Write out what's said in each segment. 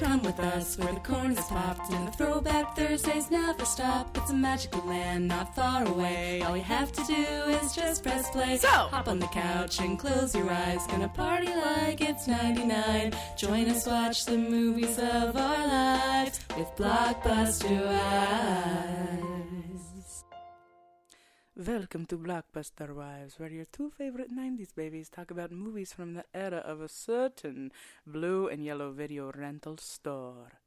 Come with us where the corn is popped and the throwback Thursdays never stop. It's a magical land not far away. All you have to do is just press play. So, hop on the couch and close your eyes. Gonna party like it's 99. Join us, watch the movies of our lives with Blockbuster Wives. welcome to Blockbuster Wives, where your two favorite 90s babies talk about movies from the era of a certain blue and yellow video rental store.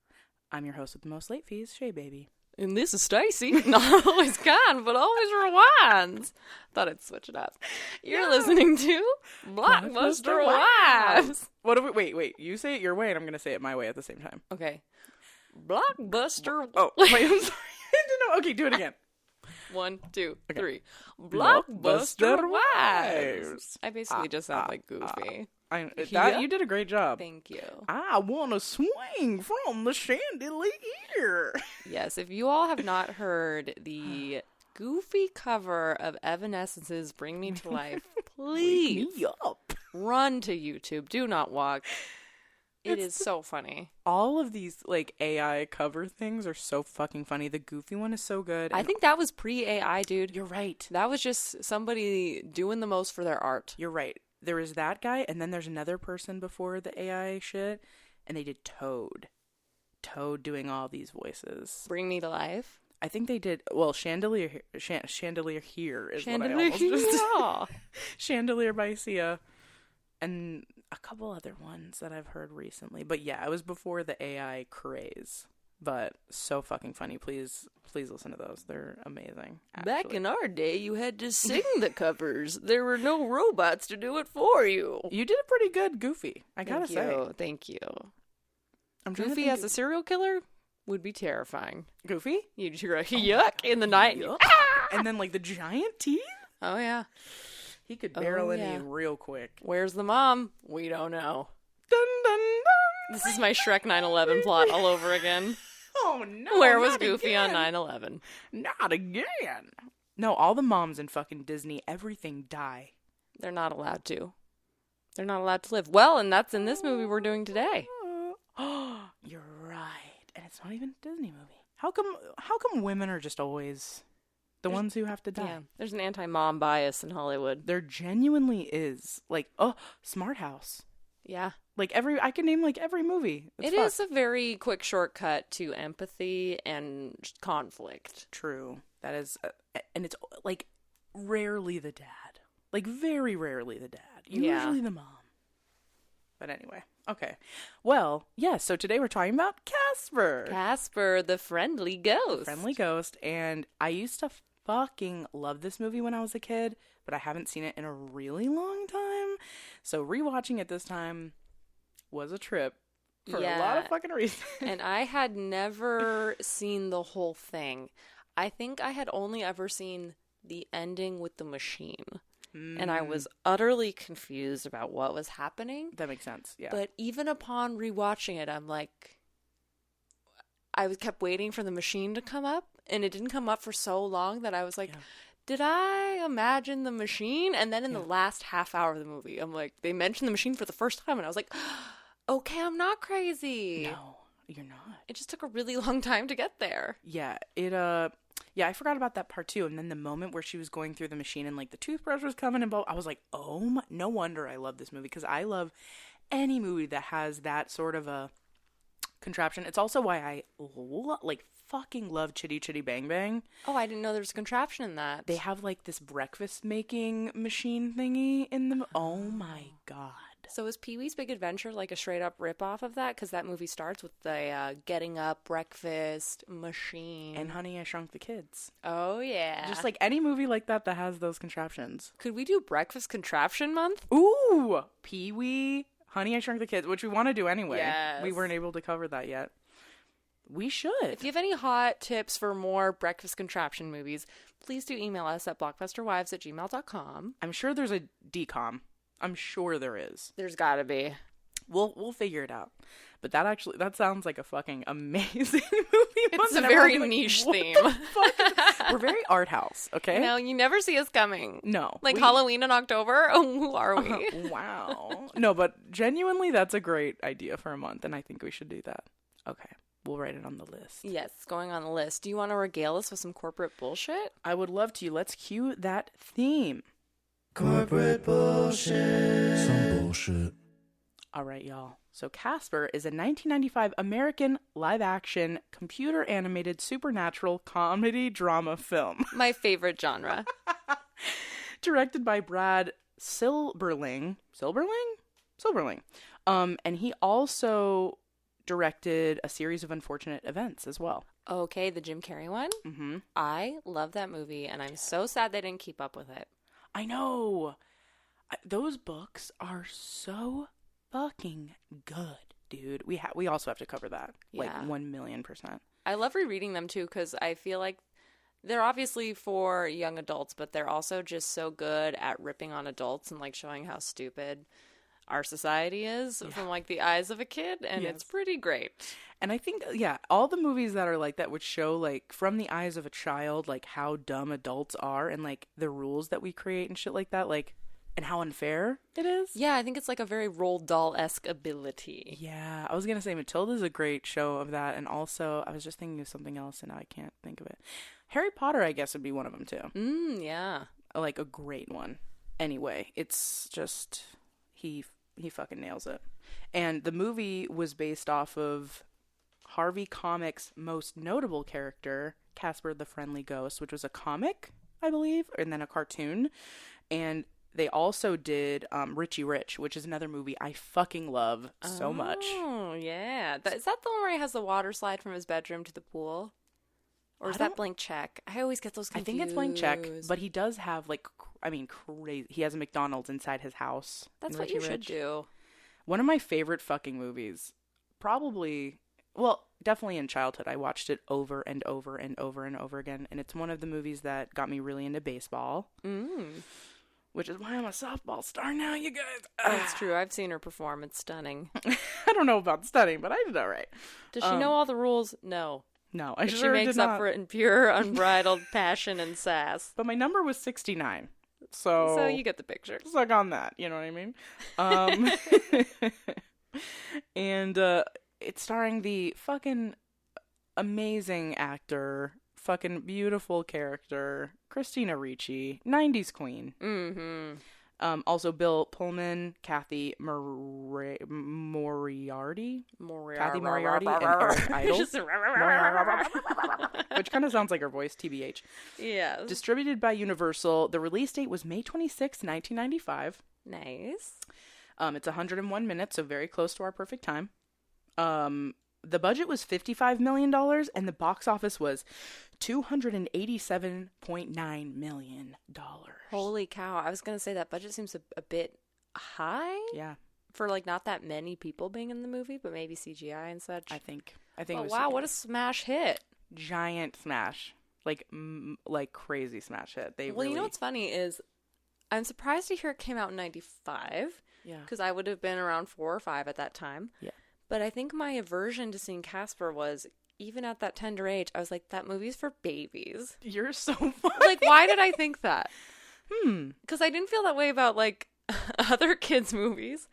I'm your host with the most late fees, Shea Baby. And this is Stacy. Not always can, but always rewinds. Thought I'd switch it up. You're listening to Blockbuster Wives. What do we, wait, you say it your way and I'm going to say it my way at the same time. Okay. Blockbuster. Oh, wait, I'm sorry. No, okay, do it again. 1, 2, Okay. 3. Blockbuster Blockbuster Wives. Wives. I basically just sound like Goofy. That you did a great job. Thank you. I want to swing from the chandelier. Yes, if you all have not heard the Goofy cover of Evanescence's Bring Me to Life, please run to YouTube. Do not walk. It is so funny. All of these like AI cover things are so fucking funny. The Goofy one is so good. I think that was pre-AI, dude. You're right. That was just somebody doing the most for their art. You're right. There is that guy, and then there's another person before the AI shit, and they did Toad. Toad doing all these voices. Bring Me to Life. I think they did, well, Chandelier Here is Chandelier what I almost just Here. Chandelier by Sia. And a couple other ones that I've heard recently. But yeah, it was before the AI craze. But so fucking funny. Please listen to those. They're amazing. Actually. Back in our day, you had to sing the covers. There were no robots to do it for you. You did a pretty good Goofy, I gotta say. Thank you. I'm trying to Goofy think as a serial killer would be terrifying. Goofy? You'd hear a yuck in the night. Yuck. And then like the giant teeth? Oh, yeah. He could barrel into you real quick. Where's the mom? We don't know. Dun, dun, dun. This is my Shrek 9/11 plot all over again. Oh, no. Where was Goofy on 9/11? Not again. No, all the moms in fucking Disney, everything die. They're not allowed to. They're not allowed to live. Well, and that's in this movie we're doing today. You're right. And it's not even a Disney movie. How come women are just always the ones who have to die? Yeah, there's an anti-mom bias in Hollywood. There genuinely is. Like, Smart House. Yeah. Like I can name like every movie. It is a very quick shortcut to empathy and conflict. True. That is, and it's like rarely the dad. Like very rarely the dad. Usually the mom. But anyway, okay. Well, yeah, so today we're talking about Casper. Casper, the friendly ghost. Friendly ghost. And I used to fucking love this movie when I was a kid, but I haven't seen it in a really long time. So rewatching it this time was a trip for a lot of fucking reasons. And I had never seen the whole thing. I think I had only ever seen the ending with the machine. And I was utterly confused about what was happening. That makes sense, yeah. But even upon rewatching it, I'm like, I kept waiting for the machine to come up, and it didn't come up for so long that I was like, did I imagine the machine? And then in the last half hour of the movie, I'm like, they mentioned the machine for the first time, and I was like, okay, I'm not crazy. No, you're not. It just took a really long time to get there. Yeah, I forgot about that part too. And then the moment where she was going through the machine and like the toothbrush was coming and I was like, oh my, no wonder I love this movie, because I love any movie that has that sort of a contraption. It's also why I fucking love Chitty Chitty Bang Bang. Oh, I didn't know there was a contraption in that. They have like this breakfast making machine thingy in them. Oh my god. So is Pee-wee's Big Adventure like a straight up ripoff of that? Because that movie starts with the getting up breakfast machine. And Honey, I Shrunk the Kids. Oh, yeah. Just like any movie like that has those contraptions. Could we do Breakfast Contraption Month? Ooh! Pee-wee, Honey, I Shrunk the Kids, which we want to do anyway. Yes. We weren't able to cover that yet. We should. If you have any hot tips for more breakfast contraption movies, please do email us at blockbusterwives@gmail.com. I'm sure there's a DCOM. I'm sure there is. There's gotta be. We'll figure it out. But that sounds like a fucking amazing movie. It's a very niche theme. We're very art house, okay? No, you never see us coming. No. Like Halloween in October? Oh, who are we? Wow. No, but genuinely, that's a great idea for a month, and I think we should do that. Okay. We'll write it on the list. Yes, it's going on the list. Do you want to regale us with some corporate bullshit? I would love to. Let's cue that theme. Corporate bullshit. Some bullshit. All right, y'all. So Casper is a 1995 American live-action, computer-animated supernatural comedy drama film. My favorite genre. Directed by Brad Silberling. Silberling. And he also directed a series of unfortunate events as well. Okay, the Jim Carrey one? Mm-hmm. I love that movie, and I'm so sad they didn't keep up with it. I know. Those books are so fucking good, dude. We also have to cover that. Like Yeah. 1,000,000%. I love rereading them, too, because I feel like they're obviously for young adults, but they're also just so good at ripping on adults and, like, showing how stupid our society is from, like, the eyes of a kid, and it's pretty great. And I think, all the movies that are like that would show, like, from the eyes of a child, like, how dumb adults are and, like, the rules that we create and shit like that, like, and how unfair it is. Yeah, I think it's, like, a very Roald Dahl-esque ability. Yeah, I was going to say Matilda's a great show of that, and also, I was just thinking of something else, and now I can't think of it. Harry Potter, I guess, would be one of them, too. Yeah. Like, a great one. Anyway, it's just, he fucking nails it. And the movie was based off of Harvey Comics' most notable character, Casper the Friendly Ghost, which was a comic, I believe, and then a cartoon. And they also did Richie Rich, which is another movie I fucking love so much. Oh, yeah. Is that the one where he has the water slide from his bedroom to the pool? Or is that Blank Check? I always get those confused. I think it's Blank Check, but he does have, like, crazy. He has a McDonald's inside his house. That's what you should do. One of my favorite fucking movies. Probably, well, definitely in childhood. I watched it over and over and over and over again. And it's one of the movies that got me really into baseball. Which is why I'm a softball star now, you guys. That's true. I've seen her perform. It's stunning. I don't know about stunning, but I did all right. Does she know all the rules? No. No, I But sure she makes did up not. for it in pure, unbridled passion and sass. But my number was 69. So you get the picture. Suck on that, you know what I mean? And it's starring the fucking amazing actor, fucking beautiful character, Christina Ricci, 90s queen. Mm-hmm. Also Bill Pullman, Kathy Moriarty? Kathy Moriarty and Eric Idle. Which kind of sounds like her voice, TBH. Yeah. Distributed by Universal. The release date was May 26, 1995. Nice. It's 101 minutes, so very close to our perfect time. The budget was $55 million, and the box office was $287.9 million. Holy cow. I was going to say that budget seems a bit high. Yeah. For, like, not that many people being in the movie, but maybe CGI and such. I think Oh, it was wow, what a smash hit. giant smash. Like crazy smash hit. You know what's funny is I'm surprised to hear it came out in 95. Yeah. Because I would have been around 4 or 5 at that time. Yeah. But I think my aversion to seeing Casper was, even at that tender age, I was like, that movie's for babies. You're so funny. Like, why did I think that? Because I didn't feel that way about, like, other kids' movies.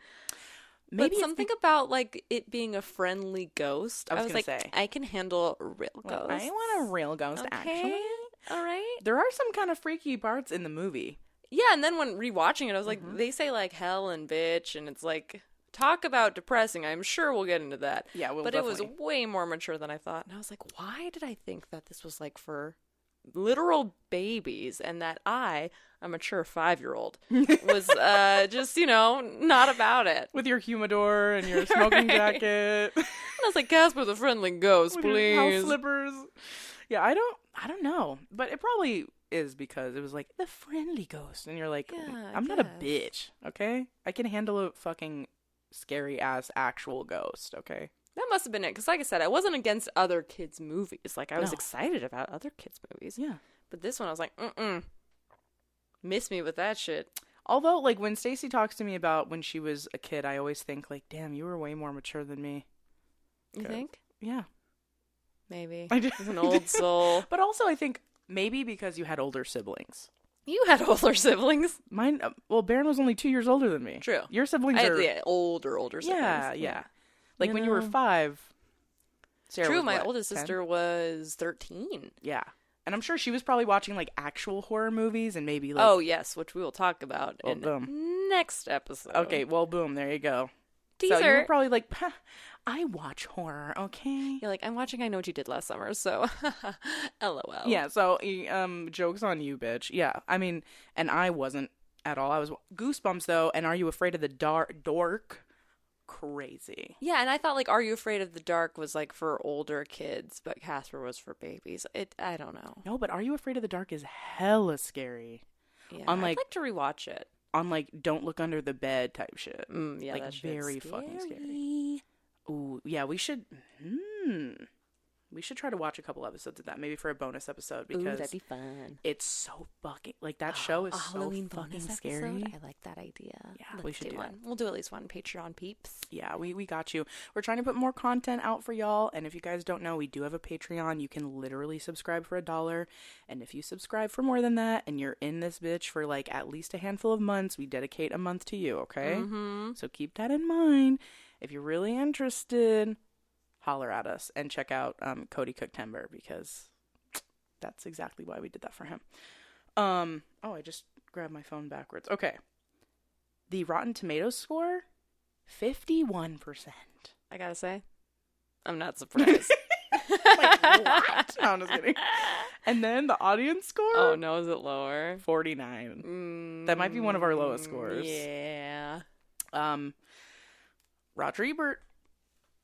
Maybe but something about, like, it being a friendly ghost. I was like, gonna say. I can handle real ghosts. I want a real ghost, Okay. actually. All right. There are some kind of freaky parts in the movie. Yeah, and then when rewatching it, I was like, they say, like, hell and bitch, and it's like, talk about depressing. I'm sure we'll get into that. Yeah, we'll But definitely. it was way more mature than I thought. And I was like, why did I think that this was, like, for literal babies, and that I, a mature 5-year-old, was just, not about it. With your humidor and your smoking jacket. And I was like, Casper the Friendly Ghost, With please. your house slippers. Yeah, I don't know. But it probably is because it was like the friendly ghost. And you're like, Yeah, I I'm not a guess. bitch, okay? I can handle a fucking scary ass actual ghost, okay? That must have been it. Because like I said, I wasn't against other kids' movies. Like, I was No. excited about other kids' movies. Yeah. But this one, I was like, miss me with that shit. Although, like, when Stacy talks to me about when she was a kid, I always think, like, damn, you were way more mature than me. You Good. think? Yeah. Maybe. I do. As an old soul. But also, I think maybe because you had older siblings. You had older siblings. Mine, Baron was only 2 years older than me. True. Your siblings I are... had older siblings. Yeah. Like, You when you were know? 5, Sarah True, was my what, oldest 10? sister was 13. Yeah. And I'm sure she was probably watching like actual horror movies and maybe like Oh, yes, which we will talk about Well, in boom. next episode. Okay, well boom, there you go. Teaser. So you were probably like, I watch horror, okay? You're like, I'm watching I Know What You Did Last Summer, so LOL. Yeah, so joke's on you, bitch. Yeah. I mean, and I wasn't at all. I was Goosebumps though, and Are You Afraid of the Dark? Crazy. Yeah, and I thought like Are You Afraid of the Dark was like for older kids, but Casper was for babies. I don't know. No, but Are You Afraid of the Dark is hella scary. Yeah, On, I'd like- like to rewatch it. On like Don't Look Under the Bed type shit. Yeah, like that shit's very fucking scary. Ooh, yeah, we should try to watch a couple episodes of that, maybe for a bonus episode, because Ooh, that'd be fun. it's so fucking like that show is A so Halloween fucking bonus scary. episode? I like that idea. Yeah, Let's we should do one. that. We'll do at least one Patreon peeps. Yeah, we got you. We're trying to put more content out for y'all, and if you guys don't know, we do have a Patreon. You can literally subscribe for $1, and if you subscribe for more than that, and you're in this bitch for like at least a handful of months, we dedicate a month to you, okay? Mm-hmm. So keep that in mind. If you're really interested, holler at us and check out Cody Cooktember, because that's exactly why we did that for him. Oh, I just grabbed my phone backwards. Okay. The Rotten Tomatoes score, 51%. I gotta say, I'm not surprised. Like, what? No, I'm just kidding. And then the audience score? Oh no, is it lower? 49. That might be one of our lowest scores. Yeah. Roger Ebert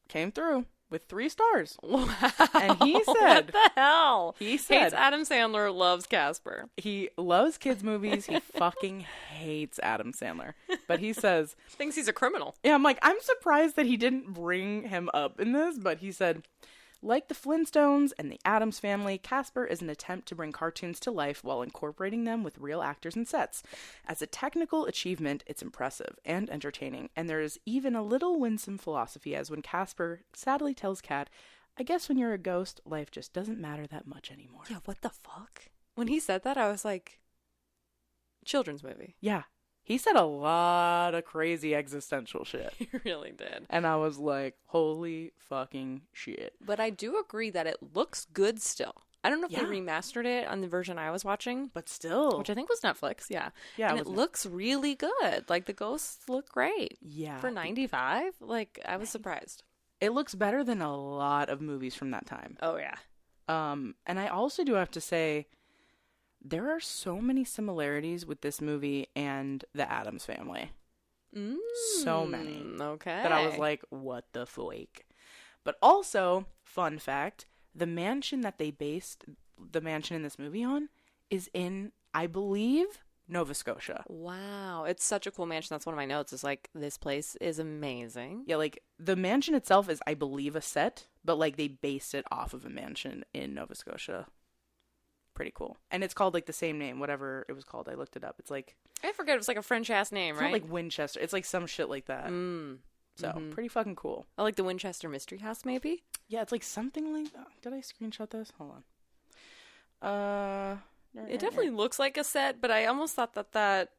came through with 3 stars. Wow. And he what said, the hell? he said, Hates Adam Sandler, loves Casper. he loves kids' movies. He fucking hates Adam Sandler. But he says, Thinks he's a criminal. yeah, I'm like, I'm surprised that he didn't bring him up in this, but he said, like the Flintstones and the Addams Family, Casper is an attempt to bring cartoons to life while incorporating them with real actors and sets. As a technical achievement, it's impressive and entertaining, and there is even a little winsome philosophy, as when Casper sadly tells Kat, I guess when you're a ghost, life just doesn't matter that much anymore. Yeah, what the fuck? When he said that, I was like, children's movie. Yeah. He said a lot of crazy existential shit. He really did. And I was like, holy fucking shit. But I do agree that it looks good still. I don't know if Yeah. they remastered it on the version I was watching, But still. which I think was Netflix, yeah. Yeah, And it it was looks really good. Like, the ghosts look great. Yeah. For 95? Like, I was surprised. It looks better than a lot of movies from that time. Oh, yeah. And I also do have to say, there are so many similarities with this movie and the Addams Family. So many. Okay. That I was like, what the fuck? But also, fun fact, the mansion that they based the mansion in this movie on is in, I believe, Nova Scotia. Wow. It's such a cool mansion. That's one of my notes. It's like, this place is amazing. Yeah, like, the mansion itself is, I believe, a set, but, like, they based it off of a mansion in Nova Scotia. Pretty cool. And it's called, like, the same name, whatever it was called. I looked it up. It's, like... I forget. It was like a French-ass name, It's right? not, like, Winchester. It's, like, some shit like that. So, pretty fucking cool. I like the Winchester Mystery House, maybe? Yeah, it's, like, something like that. Did I screenshot this? Hold on. It definitely looks like a set, but I almost thought that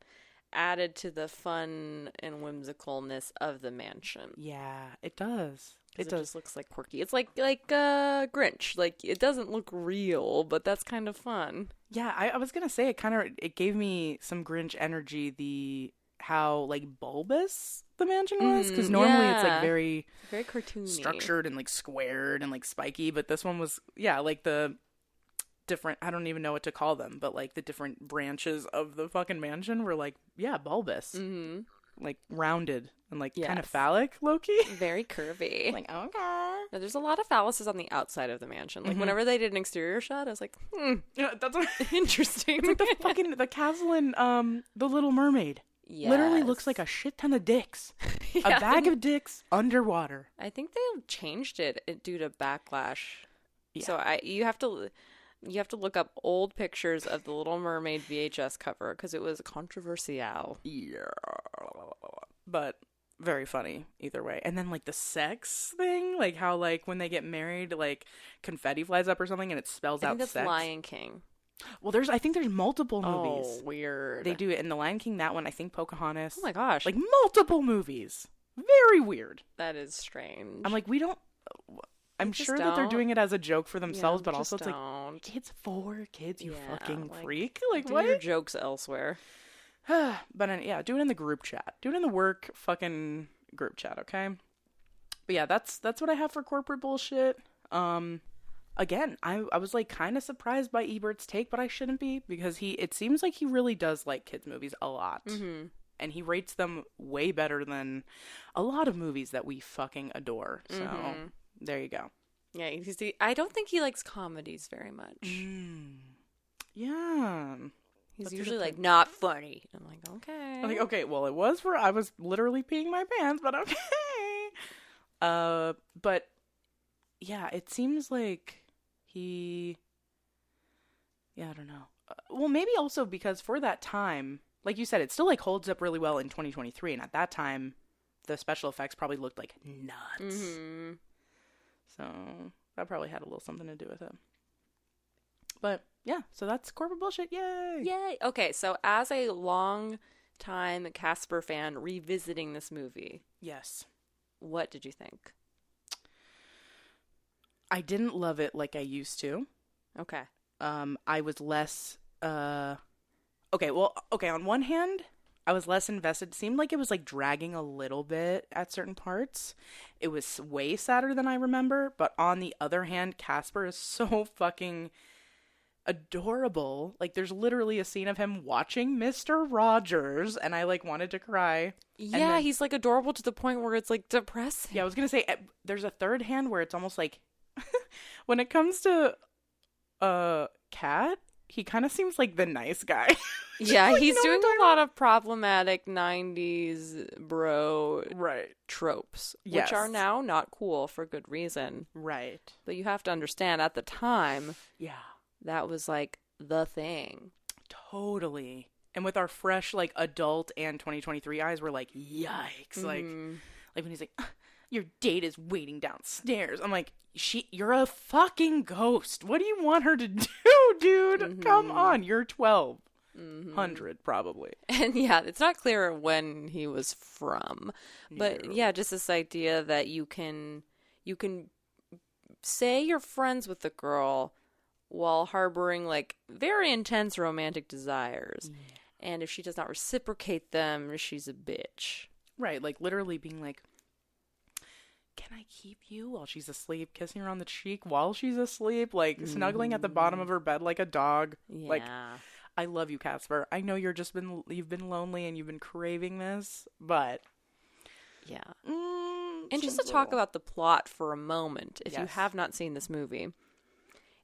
added to the fun and whimsicalness of the mansion. Yeah, it does. It just looks like quirky. It's like Grinch. Like, it doesn't look real, but that's kind of fun. Yeah, I was gonna say it gave me some Grinch energy. How like bulbous the mansion was, because normally it's like very cartoony, structured and like squared and like spiky, but this one was like the different. I don't even know what to call them, but like the different branches of the fucking mansion were like bulbous, like rounded and like kind of phallic, low-key. Very curvy. Like, okay. Now, there's a lot of phalluses on the outside of the mansion. Like, whenever they did an exterior shot, I was like, Yeah, that's what, interesting. it's like the castle in The Little Mermaid. Yes. Literally looks like a shit ton of dicks. Yeah, A bag of dicks underwater. I think they changed it due to backlash. Yeah. So you have to look up old pictures of the Little Mermaid VHS cover because it was controversial. Yeah. But very funny either way. And then like the sex thing, like how like when they get married, like confetti flies up or something and it spells I out think that's sex. Lion King. Well, I think there's multiple movies. Oh, weird. They do it in The Lion King, that one, I think Pocahontas. Oh my gosh. Like multiple movies. Very weird. that is strange. I'm like, I'm sure that they're doing it as a joke for themselves, but also it's don't. like, it's for kids, you fucking like, freak. Like, do what? your jokes elsewhere. But yeah, do it in the group chat. Do it in the work fucking group chat, okay? But yeah, that's what I have for corporate bullshit. Again, I was like kind of surprised by Ebert's take, but I shouldn't be, because it seems like he really does like kids movies a lot. Mm-hmm. And he rates them way better than a lot of movies that we fucking adore. So there you go. Yeah, I don't think he likes comedies very much. Yeah. He's usually like, not funny. I'm like, okay. I'm like, okay, well, I was literally peeing my pants, but okay. But yeah, it seems like I don't know. Well, maybe also because for that time, like you said, it still like holds up really well in 2023. And at that time, the special effects probably looked like nuts. Mm-hmm. So that probably had a little something to do with it. But yeah, so that's corporate bullshit. Yay! Yay! Okay, so as a long time Casper fan revisiting this movie, yes, what did you think? I didn't love it like I used to. Okay. I was less. Okay. On one hand, I was less invested. It seemed like it was like dragging a little bit at certain parts. It was way sadder than I remember. But on the other hand, Casper is so fucking adorable. Like, there's literally a scene of him watching Mr. Rogers, and I like wanted to cry. Yeah, he's like adorable to the point where it's like depressing. Yeah, I was gonna say there's a third hand where it's almost like when it comes to Cat, he kind of seems like the nice guy. Yeah, like, he's doing a lot of problematic 90s bro tropes, which are now not cool for good reason. Right. But you have to understand, at the time, yeah, that was like the thing. Totally. And with our fresh like adult and 2023 eyes, we're like, yikes. Like when he's like, your date is waiting downstairs. I'm like, you're a fucking ghost. What do you want her to do, dude? Mm-hmm. Come on, you're 12. 100 probably. And yeah, it's not clear when he was from. But yeah, just this idea that you can say you're friends with the girl while harboring like very intense romantic desires. Yeah. And if she does not reciprocate them, she's a bitch. Right, like literally being like, can I keep you while she's asleep? Kissing her on the cheek while she's asleep? Like, snuggling at the bottom of her bed like a dog. Yeah. Like, I love you, Casper. I know you've been lonely and you've been craving this, but... Yeah. And just to talk about the plot for a moment, if you have not seen this movie,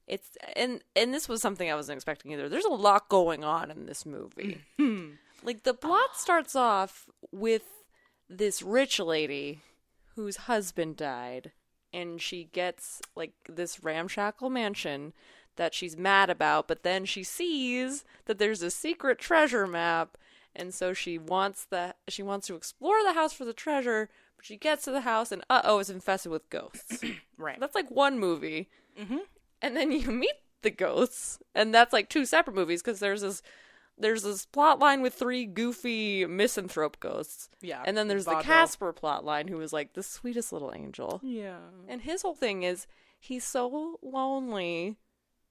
it's... And this was something I wasn't expecting either. There's a lot going on in this movie. Like, the plot starts off with this rich lady whose husband died, and she gets like this ramshackle mansion that she's mad about, but then she sees that there's a secret treasure map, and so she wants to explore the house for the treasure, but she gets to the house and it's infested with ghosts. Right. That's like one movie. Mm-hmm. And then you meet the ghosts, and that's like two separate movies, because there's this plot line with 3 goofy misanthrope ghosts. Yeah. And then there's the Casper plot line, who is like the sweetest little angel. Yeah. And his whole thing is he's so lonely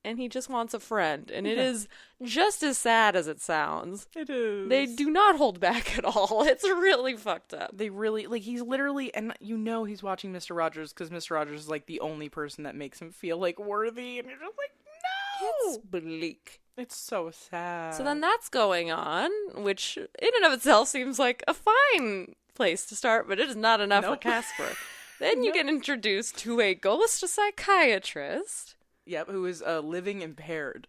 and he just wants a friend. And it is just as sad as it sounds. It is. They do not hold back at all. It's really fucked up. They really, like, he's literally, and he's watching Mr. Rogers because Mr. Rogers is like the only person that makes him feel like worthy. And you're just like, no! It's bleak. It's so sad. So then that's going on, which in and of itself seems like a fine place to start, but it is not enough for Casper. Then you get introduced to a ghost psychiatrist. Yep, who is living impaired.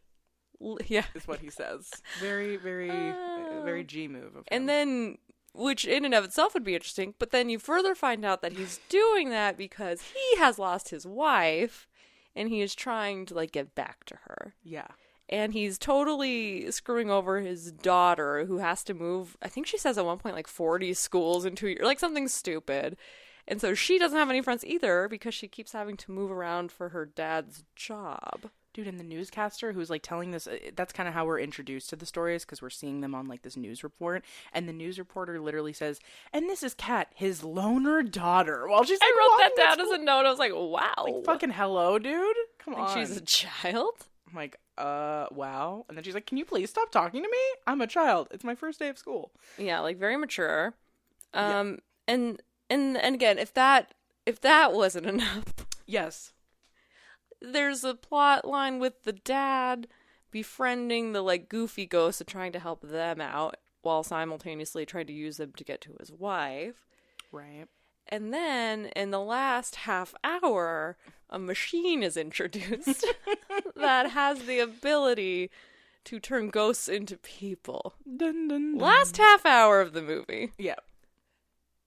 Yeah. Is what he says. Very, very, very G move of him. And then, which in and of itself would be interesting, but then you further find out that he's doing that because he has lost his wife, and he is trying to, like, get back to her. Yeah. And he's totally screwing over his daughter, who has to move, I think she says at one point, like 40 schools in 2 years, like something stupid. And so she doesn't have any friends either because she keeps having to move around for her dad's job. Dude, and the newscaster who's like telling this, that's kind of how we're introduced to the stories, because we're seeing them on like this news report, and the news reporter literally says, and this is Kat, his loner daughter, while she's like, I wrote that walking down as a note. I was like, wow. like, fucking hello, dude. Come Like on. she's a child? I'm like, wow. And then she's like, can you please stop talking to me? I'm a child. It's my first day of school. Yeah, like very mature. Yeah. And again, if that wasn't enough, Yes. there's a plot line with the dad befriending the like goofy ghosts and trying to help them out while simultaneously trying to use them to get to his wife. Right. And then in the last half hour, a machine is introduced that has the ability to turn ghosts into people. Dun, dun, dun. Last half hour of the movie. Yeah.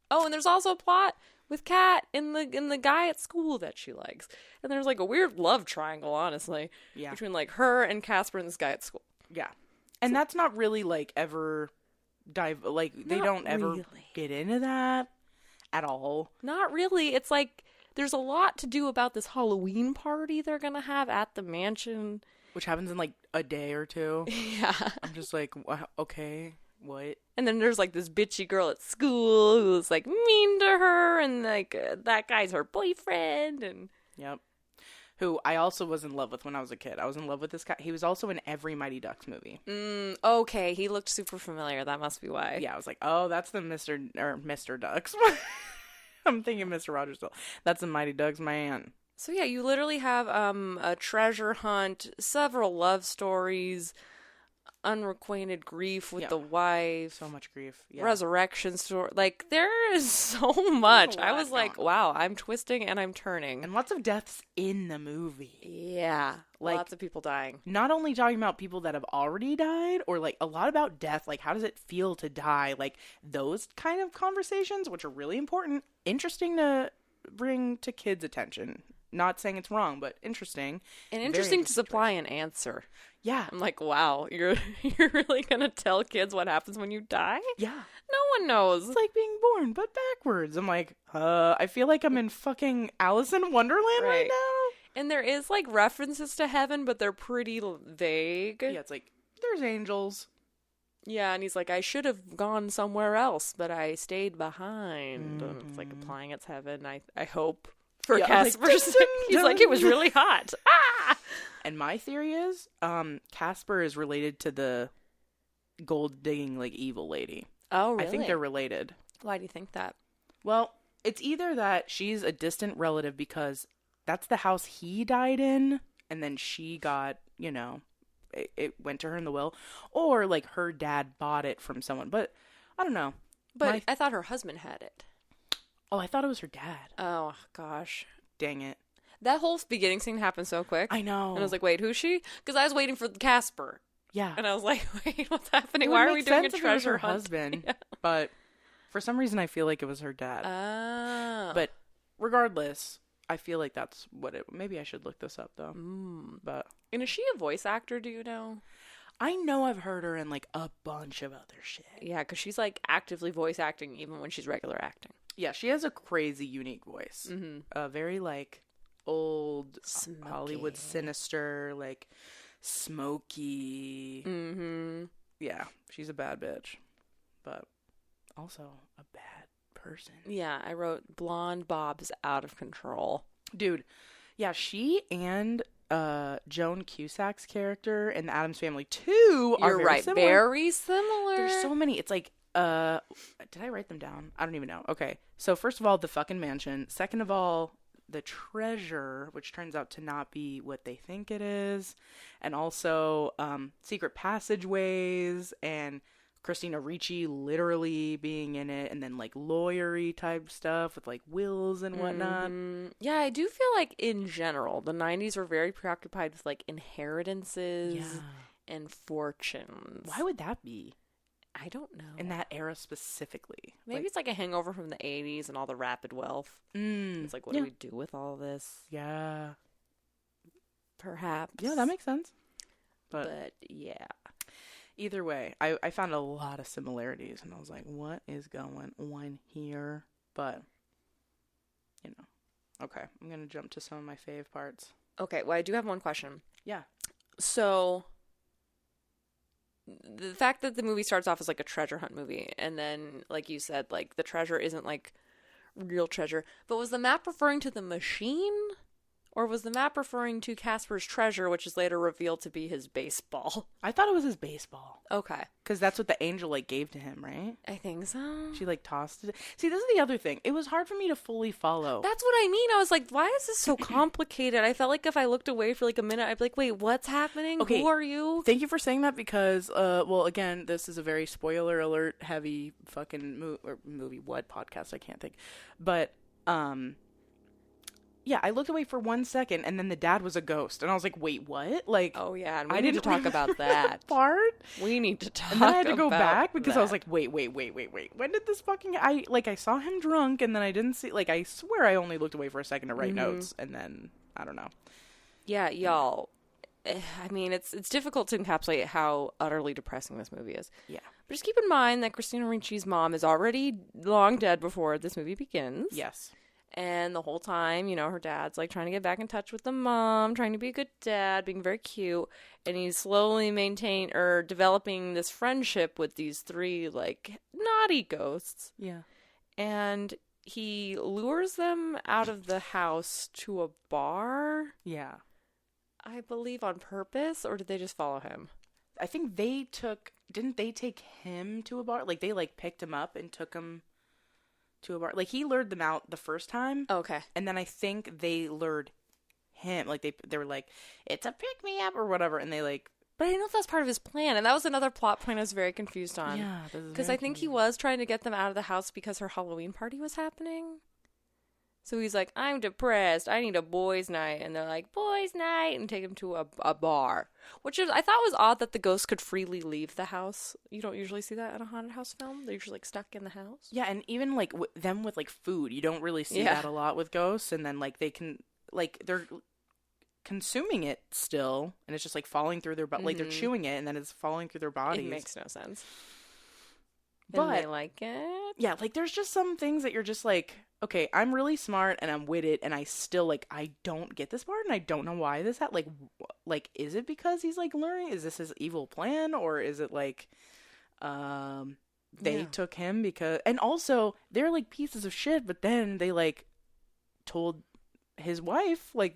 Oh, and there's also a plot with Kat and the guy at school that she likes. And there's like a weird love triangle, honestly, Yeah. between like her and Casper and this guy at school. Yeah. And that's not really like ever they Not don't ever really. get into that at all. Not really. It's like there's a lot to do about this Halloween party they're going to have at the mansion. Which happens in like a day or two. Yeah. I'm just like, wow, okay, what? And then there's like this bitchy girl at school who's like mean to her, and like that guy's her boyfriend, and Yep. Who I also was in love with when I was a kid. I was in love with this guy. He was also in every Mighty Ducks movie. okay, he looked super familiar. That must be why. Yeah, I was like, oh, that's the Mr. Ducks. I'm thinking Mr. Rogers still. That's the Mighty Ducks man. So yeah, you literally have a treasure hunt, several love stories, unrequited grief with Yeah. the wife, So much grief. Yeah. resurrection story. Like there is so much. a I lot was like, going wow, I'm twisting and I'm turning. And lots of deaths in the movie. Yeah, Like- lots of people dying. Not only talking about people that have already died, or like a lot about death, like how does it feel to die? Like those kind of conversations, which are really important, interesting to bring to kids' attention. Not saying it's wrong, but interesting. And Very interesting to supply an answer. Yeah. I'm like, wow, you're really gonna tell kids what happens when you die? Yeah. No one knows. It's like being born, but backwards. I'm like, I feel like I'm in fucking Alice in Wonderland right Right. now. And there is like references to heaven, but they're pretty vague. Yeah, it's like, there's angels. Yeah, and he's like, I should have gone somewhere else, but I stayed behind. And it's like implying it's heaven, I hope. For Yeah, like, Casper's dun, sake. dun, He's like, it was really hot. Ah! And my theory is, Casper is related to the gold digging, like, evil lady. Oh, really? I think they're related. Why do you think that? Well, it's either that she's a distant relative because that's the house he died in, and then she got, it went to her in the will, or like her dad bought it from someone. But I don't know. But I thought her husband had it. Oh, I thought it was her dad. Oh, gosh. Dang it. That whole beginning scene happened so quick. I know. And I was like, wait, who's she? Because I was waiting for Casper. Yeah. And I was like, wait, what's happening? It would Why are make we doing a sense if it was treasure her hunt? husband? Yeah. But for some reason, I feel like it was her dad. Oh. But regardless, I feel like that's what it. Maybe I should look this up though. But And is she a voice actor? Do you know? I know I've heard her in like a bunch of other shit. Yeah, because she's like actively voice acting even when she's regular acting. Yeah, she has a crazy, unique voice. Mm-hmm. Very like old Smoky. Hollywood sinister, like smoky. Mm-hmm. Yeah, she's a bad bitch, but also a bad person. Yeah, I wrote Blonde Bob's out of control. Dude, yeah, she and Joan Cusack's character in the Addams Family 2 are You're very right, similar. very similar. There's so many. It's like, did I write them down? I don't even know. Okay, so first of all, the fucking mansion. Second of all, the treasure, which turns out to not be what they think it is. And also, secret passageways and Christina Ricci literally being in it, and then like lawyery type stuff with like wills and whatnot. Yeah, I do feel like in general, the 90s were very preoccupied with like inheritances and fortunes. Why would that be? I don't know. In that era specifically. Maybe it's like a hangover from the 80s and all the rapid wealth. It's like, what do we do with all this? Yeah. Perhaps. Yeah, that makes sense. But yeah. Either way, I found a lot of similarities, and I was like, what is going on here? But, okay, I'm going to jump to some of my fave parts. Okay, well, I do have one question. Yeah. So, the fact that the movie starts off as like a treasure hunt movie, and then, like you said, like the treasure isn't like real treasure, but was the map referring to the machine? Or was the map referring to Casper's treasure, which is later revealed to be his baseball? I thought it was his baseball. Okay. Because that's what the angel, like, gave to him, right? I think so. She, like, tossed it. See, this is the other thing. It was hard for me to fully follow. That's what I mean. I was like, why is this so complicated? I felt like if I looked away for like a minute, I'd be like, wait, what's happening? Okay. Who are you? Thank you for saying that because, well, again, this is a very spoiler alert heavy fucking movie. What podcast? I can't think. But, yeah, I looked away for 1 second, and then the dad was a ghost, and I was like, "Wait, what?" Like, oh yeah, and I we need to didn't talk about that part. We need to talk. And then I had to go back because that. I was like, "Wait, when did this fucking?" I saw him drunk, and then I didn't see. Like, I swear I only looked away for a second to write notes, and then I don't know. Yeah, y'all. I mean, it's difficult to encapsulate how utterly depressing this movie is. Yeah, but just keep in mind that Christina Ricci's mom is already long dead before this movie begins. Yes. And the whole time, you know, her dad's like trying to get back in touch with the mom, trying to be a good dad, being very cute. And he's slowly developing this friendship with these three like naughty ghosts. Yeah. And he lures them out of the house to a bar. Yeah. I believe on purpose, or did they just follow him? I think didn't they take him to a bar? Like, they like picked him up and took him to a bar. Like, he lured them out the first time. Okay. And then I think they lured him. Like, they were like, "It's a pick-me-up," or whatever. And they, like... But I don't know if that's part of his plan. And that was another plot point I was very confused on. Yeah. Because I think he was trying to get them out of the house because her Halloween party was happening. So he's like, "I'm depressed. I need a boys' night." And they're like, "Boys' night," and take him to a bar. Which I thought was odd that the ghosts could freely leave the house. You don't usually see that in a haunted house film. They're usually like stuck in the house. Yeah, and even like them with like food, you don't really see that a lot with ghosts. And then like they can like they're consuming it still, and it's just like falling through their butt. Like they're chewing it, and then it's falling through their bodies. It makes no sense. But and they like it. Yeah, like there's just some things that you're just like, okay, I'm really smart and I'm witted, and I still like I don't get this part, and I don't know why this happened. Like is it because he's like learning? Is this his evil plan, or is it like they took him because? And also they're like pieces of shit, but then they like told his wife, like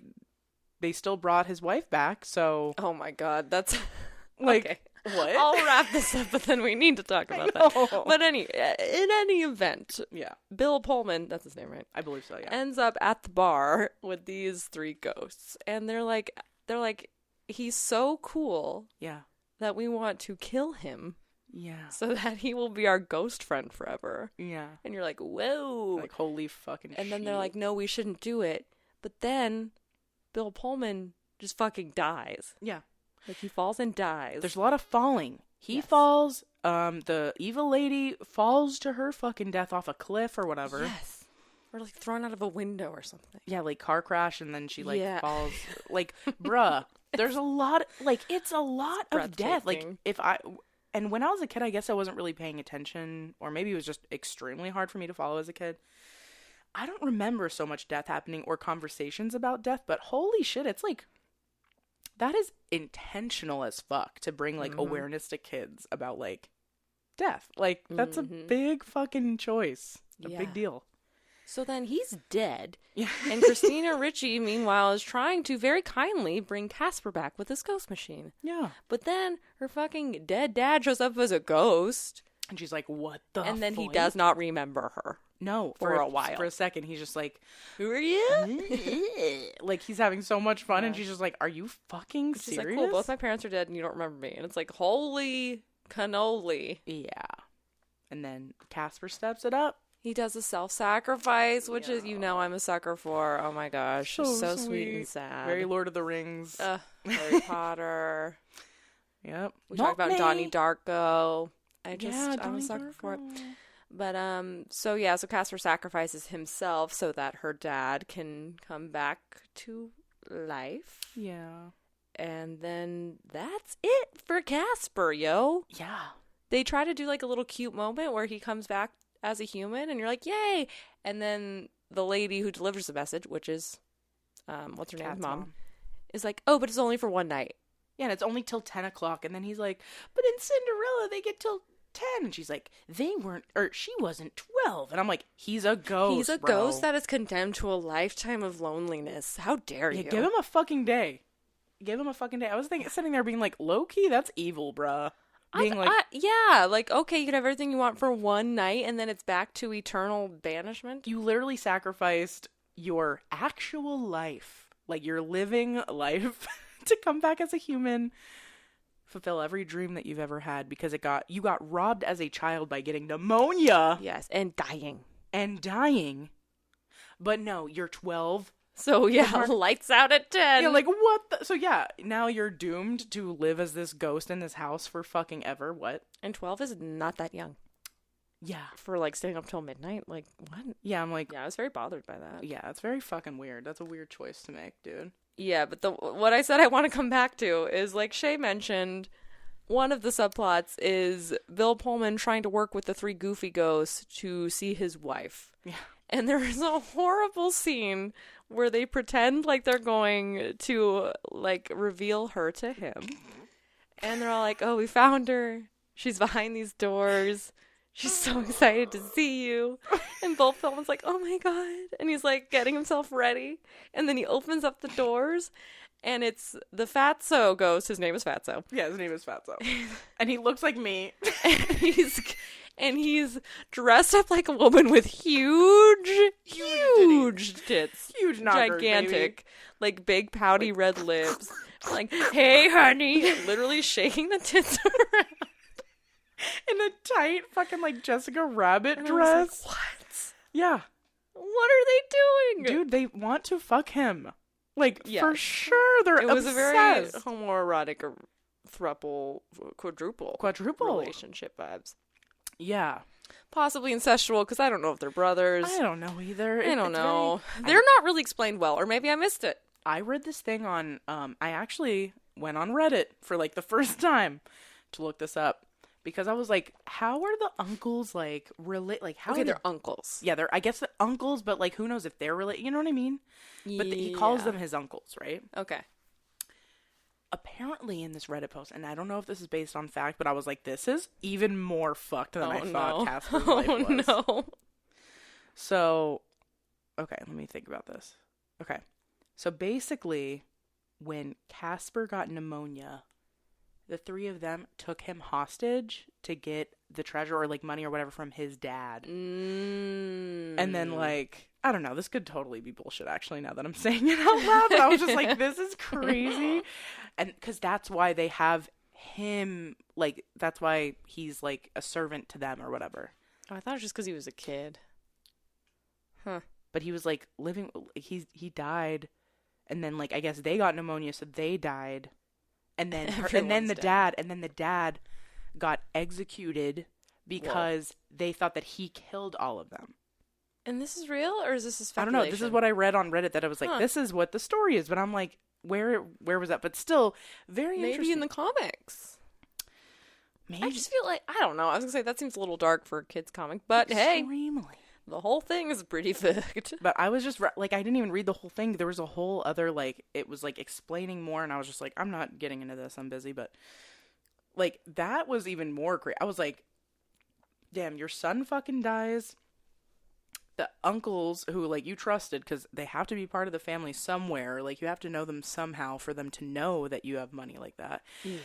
they still brought his wife back. So oh my god, that's like. Okay. What? I'll wrap this up, but then we need to talk about that. But in any event, yeah, Bill Pullman, that's his name, right? I believe so, yeah. Ends up at the bar with these three ghosts, and they're like, he's so cool, yeah, that we want to kill him, yeah, so that he will be our ghost friend forever, yeah. And you're like, whoa, like holy fucking shit. And then they're like, no, we shouldn't do it. But then Bill Pullman just fucking dies. Yeah. Like, he falls and dies. There's a lot of falling. He falls. The evil lady falls to her fucking death off a cliff or whatever. Yes. Or, like, thrown out of a window or something. Yeah, like, car crash, and then she, like, falls. Like, bruh. There's a lot... Like, it's a lot of death. Like, And when I was a kid, I guess I wasn't really paying attention. Or maybe it was just extremely hard for me to follow as a kid. I don't remember so much death happening or conversations about death, but holy shit, it's, like... That is intentional as fuck to bring, like, awareness to kids about, like, death. Like, that's a big fucking choice. A big deal. So then he's dead. Yeah. And Christina Ricci, meanwhile, is trying to very kindly bring Casper back with his ghost machine. Yeah. But then her fucking dead dad shows up as a ghost. And she's like, what the And then he does not remember her. No, for a while. For a second, he's just like, who are you? Like, he's having so much fun, and she's just like, are you fucking serious? She's like, cool, both my parents are dead, and you don't remember me. And it's like, holy cannoli. Yeah. And then Casper steps it up. He does a self-sacrifice, which is, I'm a sucker for. Oh my gosh. So sweet and sad. Very Lord of the Rings. Harry Potter. Yep. We talked about Donnie Darko. I'm a sucker Darko. for it. But, so Casper sacrifices himself so that her dad can come back to life. Yeah. And then that's it for Casper, yo. Yeah. They try to do, like, a little cute moment where he comes back as a human, and you're like, yay! And then the lady who delivers the message, which is, what's her name? Cat's Mom. is like, oh, but it's only for one night. Yeah, and it's only till 10 o'clock. And then he's like, but in Cinderella, they get till 10. And she's like, she wasn't 12. And I'm like, he's a ghost, He's a ghost that is condemned to a lifetime of loneliness. How dare you? Give him a fucking day. Give him a fucking day. I was sitting there being like, low-key, that's evil, bruh. Yeah, like, okay, you can have everything you want for one night, and then it's back to eternal banishment. You literally sacrificed your actual life, like your living life, to come back as a human, fulfill every dream that you've ever had, because you got robbed as a child by getting pneumonia. Yes, and dying. But no, you're 12. So yeah, lights out at 10. Yeah, like what so yeah, now you're doomed to live as this ghost in this house for fucking ever. What? And 12 is not that young. Yeah. For like staying up till midnight, like what? Yeah, I'm like, yeah, I was very bothered by that. Yeah, it's very fucking weird. That's a weird choice to make, dude. Yeah, but what I said I want to come back to is, like Shea mentioned, one of the subplots is Bill Pullman trying to work with the 3 goofy ghosts to see his wife. Yeah. And there is a horrible scene where they pretend like they're going to, like, reveal her to him. And they're all like, oh, we found her. She's behind these doors. She's so excited to see you. And Bill Pullman's like, oh my God. And he's like getting himself ready. And then he opens up the doors. And it's the Fatso ghost. His name is Fatso. Yeah, his name is Fatso. And he looks like me. And he's dressed up like a woman with huge tits. Huge knockers, gigantic. baby. Like big pouty red lips. Like, hey honey. Literally shaking the tits around. In a tight fucking like Jessica Rabbit And dress. I was like, what? Yeah. What are they doing? Dude, they want to fuck him. Like, yes. For sure, they're It was obsessed. a very homoerotic quadruple relationship vibes. Yeah. Possibly incestual, because I don't know if they're brothers. I don't know either. I don't know. They're not really explained well, or maybe I missed it. I read this thing on, I actually went on Reddit for like the first time to look this up. Because I was like, how are the uncles like relate? Like, how? Okay, are they're uncles. Yeah, I guess the uncles, but like, who knows if they're related? You know what I mean? But he calls them his uncles, right? Okay. Apparently, in this Reddit post, and I don't know if this is based on fact, but I was like, this is even more fucked than I thought Casper's life was. Oh no. So, okay, let me think about this. Okay, so basically, when Casper got pneumonia, the 3 of them took him hostage to get the treasure or like money or whatever from his dad. And then like, I don't know, this could totally be bullshit actually now that I'm saying it out loud. But I was just like, this is crazy. And because that's why they have him, like, that's why he's like a servant to them or whatever. Oh, I thought it was just because he was a kid. Huh. But he was like living, he died. And then like, I guess they got pneumonia, so they died. And then the dad got executed because they thought that he killed all of them. And this is real, or is this a speculation? I don't know. This is what I read on Reddit, that I was like, this is what the story is. But I'm like, where was that? But still, very interesting. Maybe in the comics. Maybe. I just feel like, I don't know. I was going to say, that seems a little dark for a kid's comic. But Extremely. Hey, the whole thing is pretty fucked. But I was just, like, I didn't even read the whole thing. There was a whole other, like, it was, like, explaining more. And I was just like, I'm not getting into this. I'm busy. But, like, that was even more crazy. I was like, damn, your son fucking dies. The uncles who, like, you trusted, because they have to be part of the family somewhere. Like, you have to know them somehow for them to know that you have money like that. Yeah.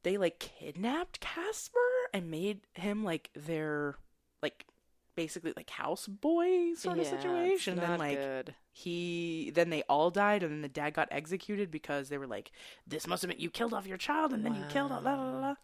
They, like, kidnapped Casper and made him, like, their, like, basically, like, houseboy sort of situation. It's not and, like, good. then they all died, and then the dad got executed because they were like, this must have been, you killed off your child, and then you killed, la, la, la, la.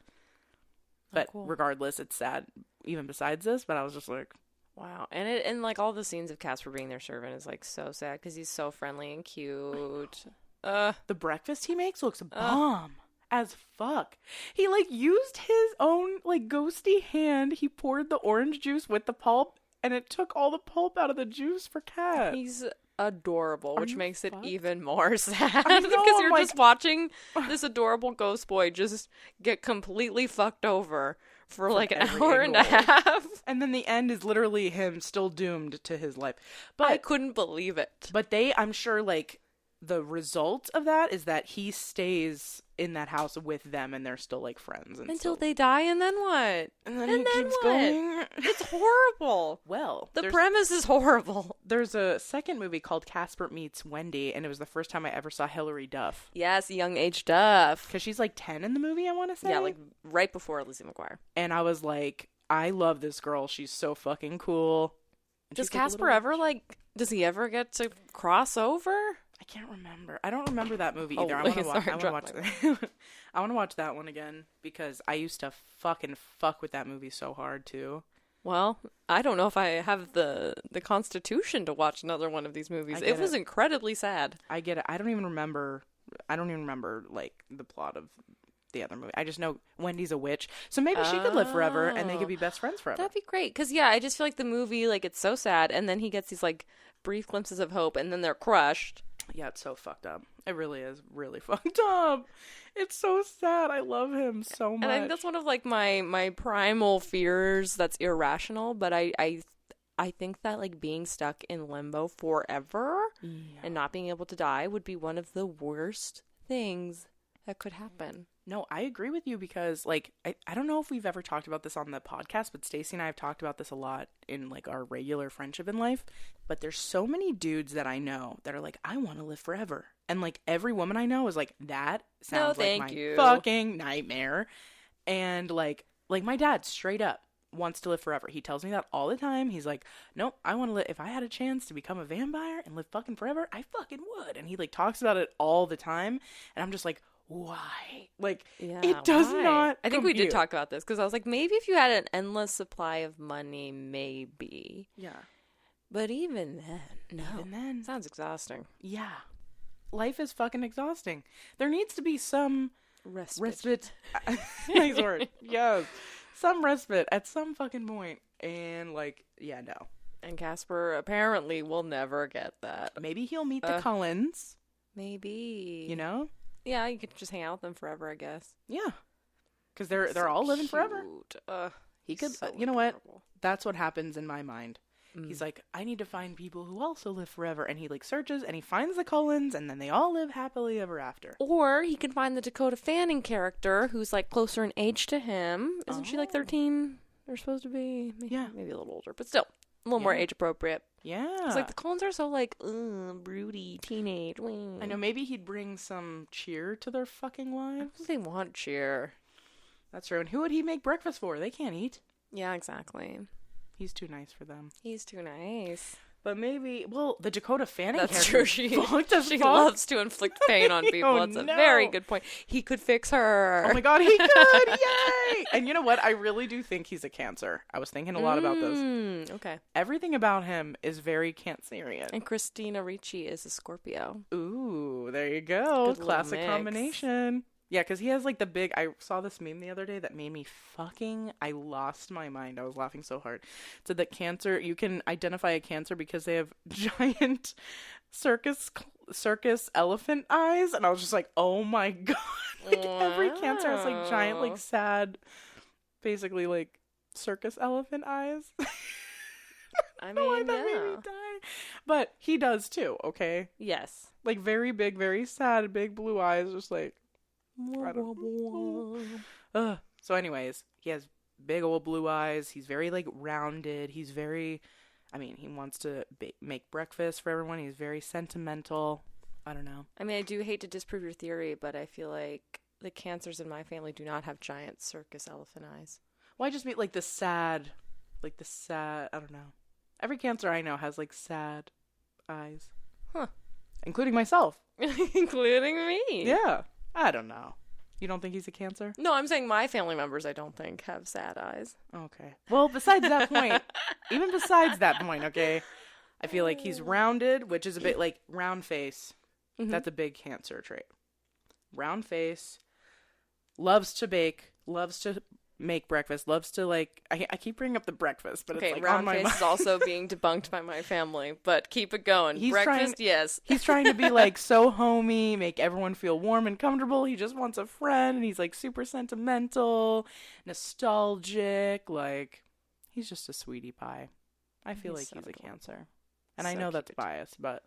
But regardless, it's sad, even besides this, but I was just like, wow. And like all the scenes of Casper being their servant is like so sad because he's so friendly and cute. The breakfast he makes looks bomb as fuck. He like used his own like ghosty hand. He poured the orange juice with the pulp, and it took all the pulp out of the juice for Cat. He's adorable, which makes it even more sad know, because you're like, just watching this adorable ghost boy just get completely fucked over for like an hour and a half. And then the end is literally him still doomed to his life. But I couldn't believe it. But I'm sure, like, the result of that is that he stays in that house with them, and they're still like friends until they die, and then what? And then he keeps going. It's horrible. Well, the premise is horrible. There's a second movie called Casper Meets Wendy, and it was the first time I ever saw Hilary Duff. Yes, young age Duff. Because she's like 10 in the movie, I want to say. Yeah, like right before Lizzie McGuire. And I was like, I love this girl. She's so fucking cool. And does Casper ever does he ever get to cross over? I can't remember. I don't remember that movie either. I want to watch that one again because I used to fucking fuck with that movie so hard too. Well, I don't know if I have the constitution to watch another one of these movies. It was incredibly sad. I get it. I don't even remember like the plot of the other movie. I just know Wendy's a witch, so maybe she could live forever and they could be best friends forever. That'd be great. Because I just feel like the movie, like, it's so sad, and then he gets these like brief glimpses of hope, and then they're crushed. Yeah, it's so fucked up. It really is really fucked up. It's so sad. I love him so much. And I think that's one of like my primal fears that's irrational, but I think that like being stuck in limbo forever and not being able to die would be one of the worst things that could happen. No, I agree with you because, like, I don't know if we've ever talked about this on the podcast, but Stacy and I have talked about this a lot in, like, our regular friendship in life. But there's so many dudes that I know that are like, I want to live forever. And, like, every woman I know is like, that sounds like my fucking nightmare. And, like my dad straight up wants to live forever. He tells me that all the time. He's like, nope, I want to live. If I had a chance to become a vampire and live fucking forever, I fucking would. And he, like, talks about it all the time. And I'm just like, why? Like, it does not I think we did talk about this because I was like, maybe if you had an endless supply of money, maybe. Yeah. But even then, no. Even then. Sounds exhausting. Yeah. Life is fucking exhausting. There needs to be some respite. Nice word. Yes. Some respite at some fucking point. And, like, yeah, no. And Casper apparently will never get that. Maybe he'll meet the Cullens. Maybe. You know? Yeah, you could just hang out with them forever, I guess. Yeah. Because they're so all living forever. He could, so you know adorable. What? That's what happens in my mind. He's like, I need to find people who also live forever. And he, like, searches and he finds the Cullens and then they all live happily ever after. Or he can find the Dakota Fanning character who's, like, closer in age to him. Isn't she, like, 13? They're supposed to be. Maybe a little older, but still. A little more age appropriate. Yeah. Because, like, the Cullens are so, like, broody, teenage. I know, maybe he'd bring some cheer to their fucking lives. I don't think they want cheer. That's true. And who would he make breakfast for? They can't eat. Yeah, exactly. He's too nice for them. He's too nice. But maybe, well, the Dakota Fanning That's character. True. She loves to inflict pain on people. That's a very good point. He could fix her. Oh my god, he could! Yay! And you know what? I really do think he's a Cancer. I was thinking a lot about this. Okay. Everything about him is very Cancerian. And Christina Ricci is a Scorpio. Ooh, there you go. Classic combination. Yeah, because he has, like, the big... I saw this meme the other day that made me I lost my mind. I was laughing so hard. It said that Cancer... You can identify a Cancer because they have giant circus elephant eyes. And I was just like, oh my god. Like, every Cancer has, like, giant, like, sad... Basically, like, circus elephant eyes. I mean, that made me die. But he does, too, okay? Yes. Like, very big, very sad, big blue eyes, just like... So anyways, he has big old blue eyes. He's very, like, rounded. He's very, I mean, he wants to make breakfast for everyone. He's very sentimental. I don't know. I mean, I do hate to disprove your theory, but I feel like the Cancers in my family do not have giant circus elephant eyes. Well, I just mean, like, the sad, I don't know. Every Cancer I know has, like, sad eyes. Huh. Including myself. Including me. Yeah. I don't know. You don't think he's a Cancer? No, I'm saying my family members I don't think have sad eyes. Okay. Well, besides that point, even besides that point, okay, I feel like he's rounded, which is a bit like round face. Mm-hmm. That's a big Cancer trait. Round face, loves to bake, loves to make breakfast, loves to, like, I keep bringing up the breakfast, but it's like round on my face mind. Is also being debunked by my family, but keep it going. Breakfast, yes. He's trying to be, like, so homey, make everyone feel warm and comfortable. He just wants a friend, and he's, like, super sentimental, nostalgic, like, he's just a sweetie pie. I feel like he's a Cancer. And I know that's biased, but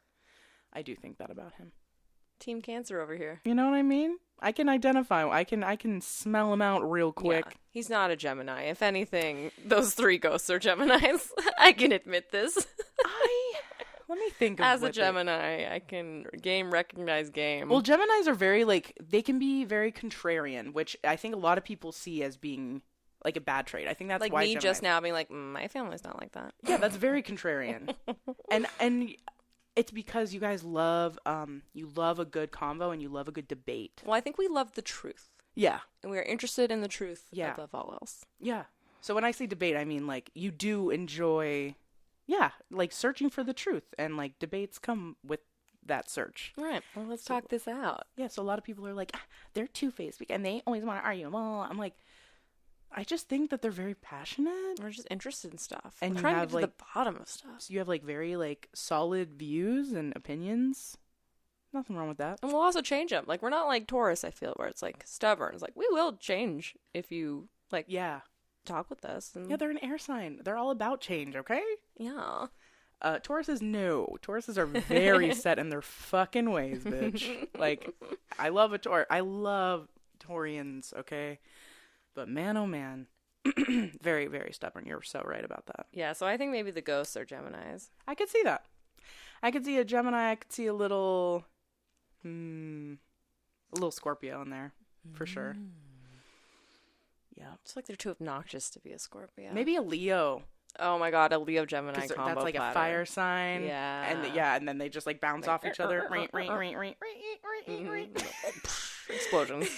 I do think that about him. Team Cancer over here. You know what I mean? I can identify. I can smell him out real quick. Yeah, he's not a Gemini. If anything, those 3 ghosts are Geminis. I can admit this. Let me think of As a Gemini, I can recognize game. Well, Geminis are very, like, they can be very contrarian, which I think a lot of people see as being, like, a bad trait. I think that's like why me Geminis... just now being like, my family's not like that. Yeah, that's very contrarian. and it's because you guys love, you love a good convo and you love a good debate. Well, I think we love the truth. Yeah. And we are interested in the truth above all else. Yeah. So when I say debate, I mean, like, you do enjoy... Yeah, like searching for the truth, and like debates come with that search. Right. Well, let's talk this out. Yeah, so a lot of people are like, they're two-faced, and they always want to argue. Well, I'm like, I just think that they're very passionate. We're just interested in stuff. And we're you trying have to get to the bottom of stuff. So you have like very like solid views and opinions. Nothing wrong with that. And we'll also change them. Like, we're not like Taurus, I feel, where it's like stubborn. It's like, we will change if you like talk with us. And... Yeah, they're an air sign. They're all about change, okay? Yeah. Tauruses, no. Tauruses are very set in their fucking ways, bitch. Like, I love Taurians, okay? But man, oh man. Very, very stubborn. You're so right about that. Yeah, so I think maybe the ghosts are Geminis. I could see that. I could see a Gemini. I could see a little Scorpio in there, for sure. Yeah. It's like they're too obnoxious to be a Scorpio. Maybe a Leo. Oh my god, a Leo Gemini combo. That's like platter. a fire sign. Yeah. And then they just like bounce off each other. Explosions.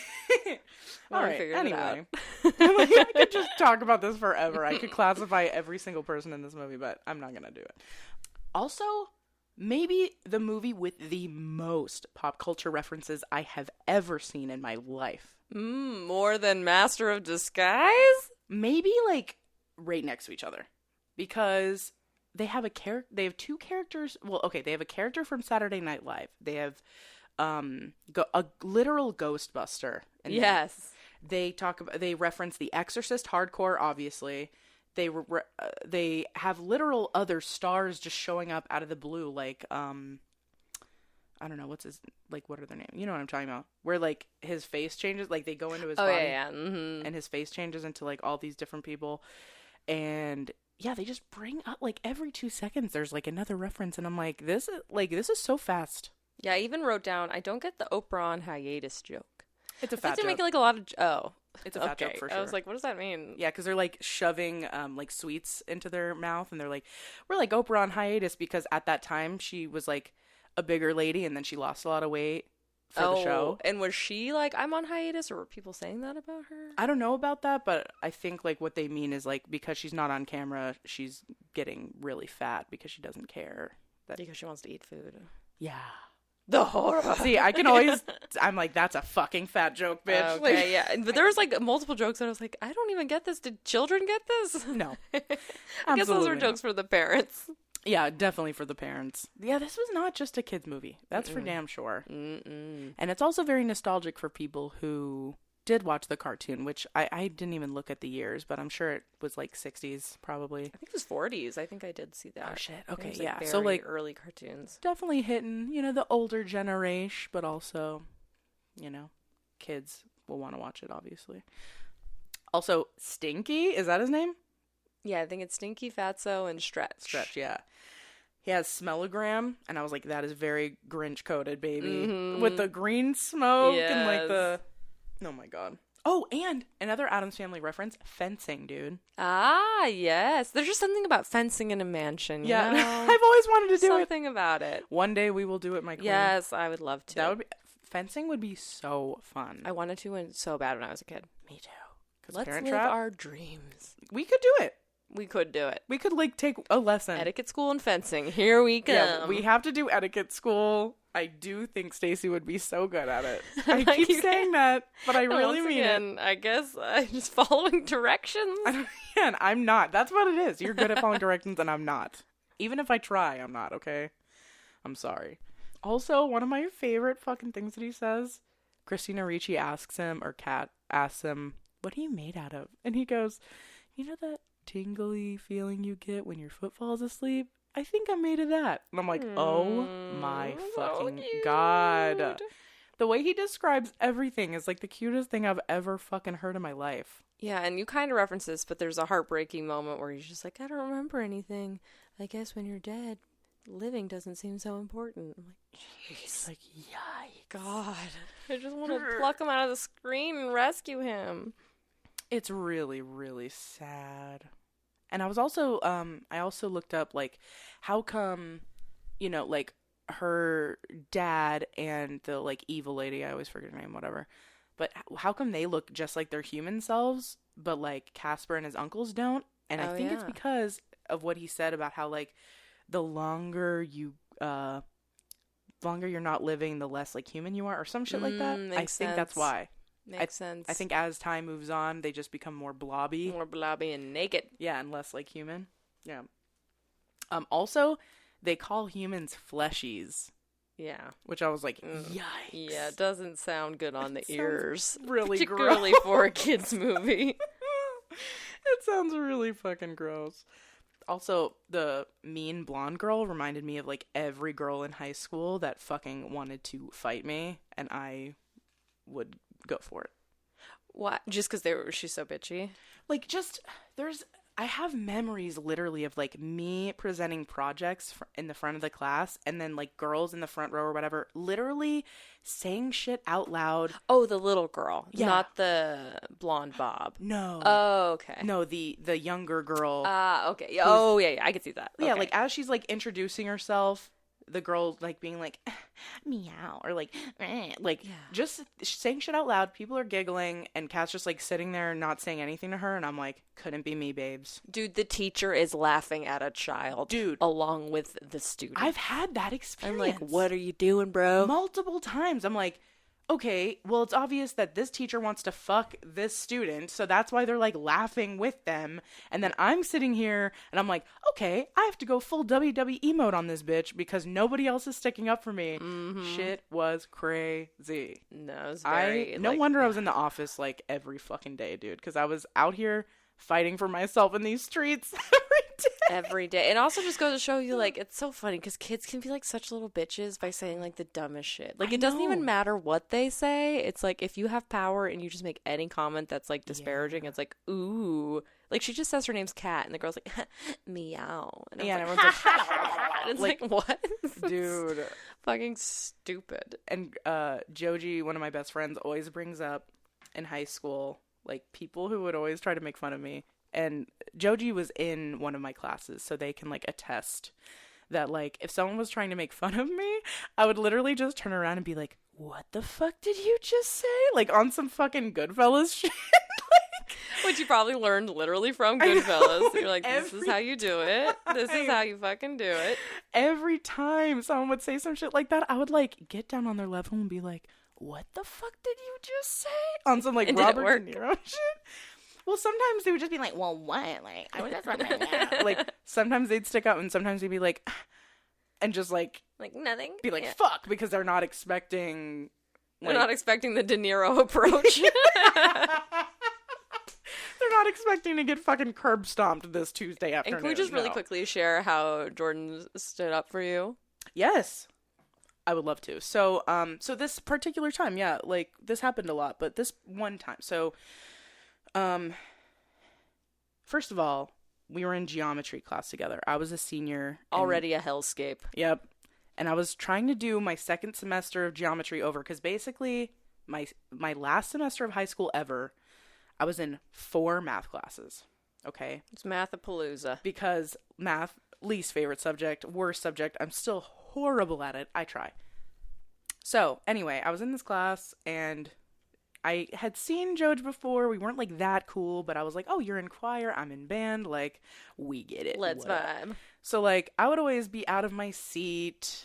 All right. Anyway, I could just talk about this forever. I could classify every single person in this movie, but I'm not gonna do it. Also, maybe the movie with the most pop culture references I have ever seen in my life. More than Master of Disguise? Maybe like right next to each other, because they have they have 2 characters. Well, okay, they have a character from Saturday Night Live. They have a literal Ghostbuster. And yes. They reference The Exorcist hardcore, obviously. They have literal other stars just showing up out of the blue, like I don't know what are their names? You know what I'm talking about? Where like his face changes, like they go into his body, and his face changes into like all these different people, and yeah, they just bring up like every 2 seconds there's like another reference, and I'm like, this is so fast. Yeah, I even wrote down, I don't get the Oprah on hiatus joke. It's a fat joke. They make like a lot of it's a fat joke for sure. I was like, what does that mean? Yeah, because they're like shoving like sweets into their mouth, and they're like, we're like Oprah on hiatus, because at that time she was like a bigger lady, and then she lost a lot of weight for the show. And was she like, I'm on hiatus, or were people saying that about her? I don't know about that, but I think like what they mean is like, because she's not on camera, she's getting really fat because she doesn't care. Because she wants to eat food. Yeah. The horror. See, I can always, I'm like, that's a fucking fat joke, bitch. Okay, like, yeah. But there was like multiple jokes that I was like, I don't even get this. Did children get this? No. I guess those were jokes for the parents. Yeah, definitely for the parents. Yeah, this was not just a kid's movie. That's for damn sure. And it's also very nostalgic for people who did watch the cartoon, which I didn't even look at the years, but I'm sure it was like 60s probably. I think it was 40s. I think I did see that. Oh shit. Okay, was, yeah. Very so like early cartoons. Definitely hitting, the older generation, but also, kids will want to watch it, obviously. Also, Stinky, is that his name? Yeah, I think it's Stinky, Fatso, and Stretch. Stretch, yeah. He has Smellogram, and I was like, that is very Grinch-coded, baby. With the green smoke and like the... Oh my god. Oh, and another Addams Family reference, fencing, dude. Ah, yes. There's just something about fencing in a mansion, you know? I've always wanted to do something about it. One day we will do it, my queen. Yes, I would love to. Fencing would be so fun. I wanted to so bad when I was a kid. Me too. Let's live our dreams. We could do it. We could do it. We could like take a lesson. Etiquette school and fencing. Here we come. Yeah, we have to do etiquette school. I do think Stacy would be so good at it. I keep saying that, but I really mean it. I guess I'm just following directions. I'm not. That's what it is. You're good at following directions, and I'm not. Even if I try, I'm not, okay? I'm sorry. Also, one of my favorite fucking things that he says, Christina Ricci asks him, or Kat asks him, what are you made out of? And he goes, you know that tingly feeling you get when your foot falls asleep? I think I'm made of that. And I'm like, oh my fucking God. The way he describes everything is like the cutest thing I've ever fucking heard in my life. Yeah, and you kind of reference this, but there's a heartbreaking moment where he's just like, I don't remember anything. I guess when you're dead, living doesn't seem so important. I'm like, jeez. Like, yikes. God. I just want to pluck him out of the screen and rescue him. It's really, really sad. And I was also, I also looked up, like, how come, you know, like, her dad and the, like, evil lady, I always forget her name, whatever, but how come they look just like their human selves, but, like, Casper and his uncles don't? And I think it's because of what he said about how, like, the longer you're not living, the less, like, human you are, or some shit like that. I think that's why. Makes sense. I think as time moves on, they just become more blobby. More blobby and naked. Yeah, and less, like, human. Yeah. Also, they call humans fleshies. Yeah. Which I was like, yikes. Yeah, it doesn't sound good on the ears. Really particularly gross. For a kid's movie. It sounds really fucking gross. Also, the mean blonde girl reminded me of, like, every girl in high school that fucking wanted to fight me, and I would go for it. What? Just because she's so bitchy? Like, just, I have memories literally of, like, me presenting projects in the front of the class, and then, like, girls in the front row or whatever, literally saying shit out loud. Oh, the little girl. Yeah. Not the blonde bob. No. Oh, okay. No, the younger girl. Okay. Oh, yeah, I could see that. Yeah, okay. like, as she's, like, introducing herself, the girl, like, being like, meow, or, like, just saying shit out loud. People are giggling, and Kat's just, like, sitting there not saying anything to her, and I'm like, couldn't be me, babes. Dude, the teacher is laughing at a child. Dude. Along with the student. I've had that experience. I'm like, what are you doing, bro? Multiple times. I'm like, okay, well, it's obvious that this teacher wants to fuck this student, so that's why they're, like, laughing with them. And then I'm sitting here, and I'm like, okay, I have to go full WWE mode on this bitch because nobody else is sticking up for me. Mm-hmm. Shit was crazy. No, it was very... No wonder I was in the office, like, every fucking day, dude, because I was out here fighting for myself in these streets every day. And also just goes to show you, like, it's so funny because kids can be, like, such little bitches by saying, like, the dumbest shit. Like, it doesn't even matter what they say. It's like, if you have power and you just make any comment that's, like, disparaging, it's like, ooh. Like, she just says her name's Kat, and the girl's like, meow. And everyone's like, and it's like, what? Dude. Fucking stupid. And Joji, one of my best friends, always brings up in high school, like, people who would always try to make fun of me. And Joji was in one of my classes, so they can, like, attest that, like, if someone was trying to make fun of me, I would literally just turn around and be like, what the fuck did you just say? Like, on some fucking Goodfellas shit. Which you probably learned literally from Goodfellas. You're like, this is how you do it. This is how you fucking do it. Every time someone would say some shit like that, I would, like, get down on their level and be like, what the fuck did you just say? On some, like, Robert De Niro shit. Well, sometimes they would just be like, well, what? Like, I was just like, sometimes they'd stick out, and sometimes they'd be like, and just, like nothing. Be like, fuck, because they're not expecting. They're not expecting the De Niro approach. They're not expecting to get fucking curb stomped this Tuesday afternoon. And can we just really quickly share how Jordan stood up for you? Yes. I would love to. So, so this particular time, yeah, like, this happened a lot, but this one time, so, first of all, we were in geometry class together. I was a senior. Already a hellscape. Yep. And I was trying to do my second semester of geometry over, because basically, my last semester of high school ever, I was in 4 math classes. Okay? It's Mathapalooza. Because math, least favorite subject, worst subject. I'm still horrible at it. I try. So, anyway, I was in this class, and I had seen Joj before. We weren't, like, that cool, but I was like, oh, you're in choir, I'm in band, like, we get it. Let's vibe. So, like, I would always be out of my seat.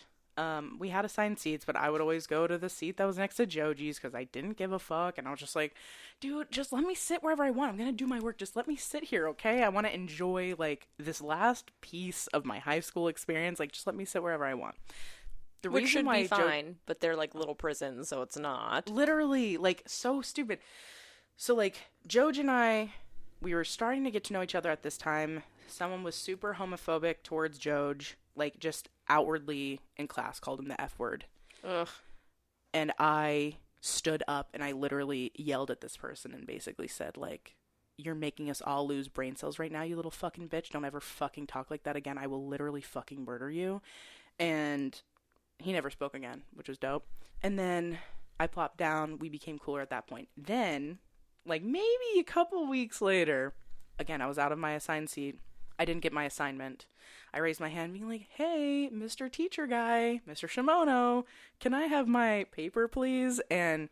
We had assigned seats, but I would always go to the seat that was next to Joji's because I didn't give a fuck, and I was just like, dude, just let me sit wherever I want. I'm gonna do my work. Just let me sit here, okay? I want to enjoy, like, this last piece of my high school experience. Like, just let me sit wherever I want. Which should be fine, but they're, like, little prisons, so it's not. Literally, like, so stupid. So, like, Joj and I, we were starting to get to know each other at this time. Someone was super homophobic towards Joj, like, just outwardly in class called him the F word. Ugh. And I stood up and I literally yelled at this person and basically said, like, you're making us all lose brain cells right now, you little fucking bitch. Don't ever fucking talk like that again. I will literally fucking murder you. And he never spoke again, which was dope. And then I plopped down. We became cooler at that point. Then, like, maybe a couple weeks later, again, I was out of my assigned seat. I didn't get my assignment. I raised my hand being like, hey, Mr. Teacher Guy, Mr. Shimono, can I have my paper, please? And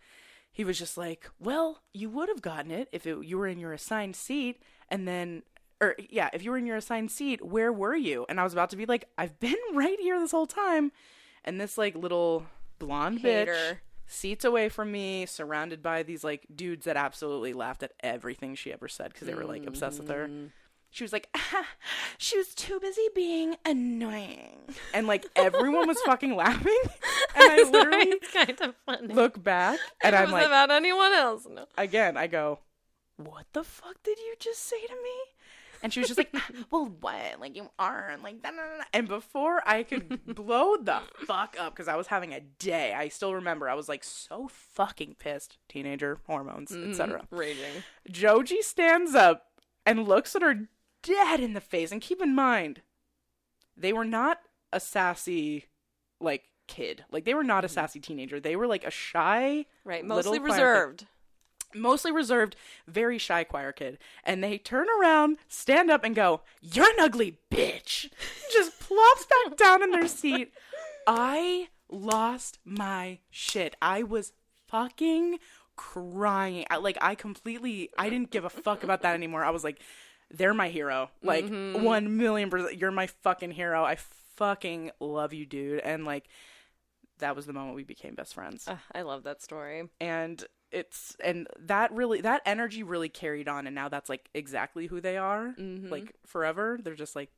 he was just like, well, you would have gotten it if you were in your assigned seat. And then, if you were in your assigned seat, where were you? And I was about to be like, I've been right here this whole time. And this, like, little blonde bitch seats away from me, surrounded by these, like, dudes that absolutely laughed at everything she ever said because they were, like, obsessed with her. She was like, she was too busy being annoying. And, like, everyone was fucking laughing. And I literally it's kind of funny. Look back, and I'm like, about anyone else. No. Again, I go, what the fuck did you just say to me? And she was just like, well, what? Like, you aren't. Like, da, da, da. And before I could blow the fuck up, because I was having a day, I still remember, I was, like, so fucking pissed. Teenager, hormones, etc. Raging. Joji stands up and looks at her dead in the face. And keep in mind, they were not a sassy, like, kid. Like, they were not a sassy teenager. They were, like, a shy, right, mostly little reserved. Mostly reserved, very shy choir kid. And they turn around, stand up, and go, you're an ugly bitch. Just plops back down in their seat. I lost my shit. I was fucking crying. I didn't give a fuck about that anymore. I was like, they're my hero. Like, 1,000,000%, you're my fucking hero. I fucking love you, dude. And, like, that was the moment we became best friends. I love that story. And that energy really carried on, and now that's, like, exactly who they are. Like, forever. They're just, like,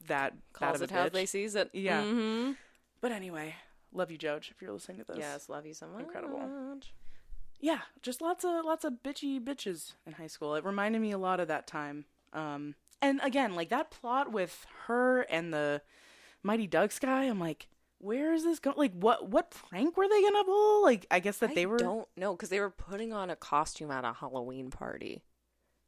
that calls bad of it a how bitch. they sees it. Yeah. But anyway, love you, Joj, if you're listening to this. Yes, love you so much. Incredible. Yeah, just lots of bitchy bitches in high school. It reminded me a lot of that time. And again, like, that plot with her and the Mighty Ducks guy, I'm like, where is this going? Like, what prank were they gonna pull? Like, I guess that they were... I don't know, because they were putting on a costume at a Halloween party.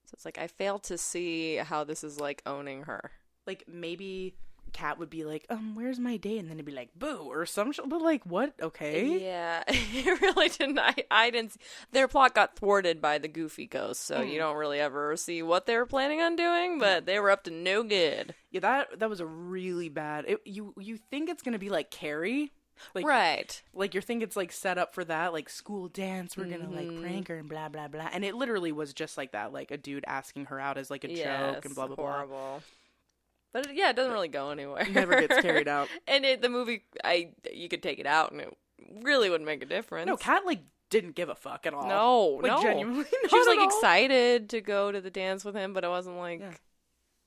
So it's like, I failed to see how this is, like, owning her. Like, maybe Kat would be like, where's my date? And then it'd be like, boo, or some shit. But, like, what? Okay. Yeah, it really didn't. I didn't see. Their plot got thwarted by the goofy ghost, so you don't really ever see what they were planning on doing, but they were up to no good. Yeah, that was a really bad... You think it's gonna be like Carrie? Like, right. Like, you think it's, like, set up for that, like, school dance, we're gonna, like, prank her and blah, blah, blah. And it literally was just like that, like, a dude asking her out as, like, a joke and blah, blah, horrible. blah. But, it doesn't really go anywhere. It never gets carried out. And the movie, you could take it out and it really wouldn't make a difference. No, Kat, like, didn't give a fuck at all. No, like, genuinely she was, like, not at all. excited to go to the dance with him, but it wasn't like... Yeah.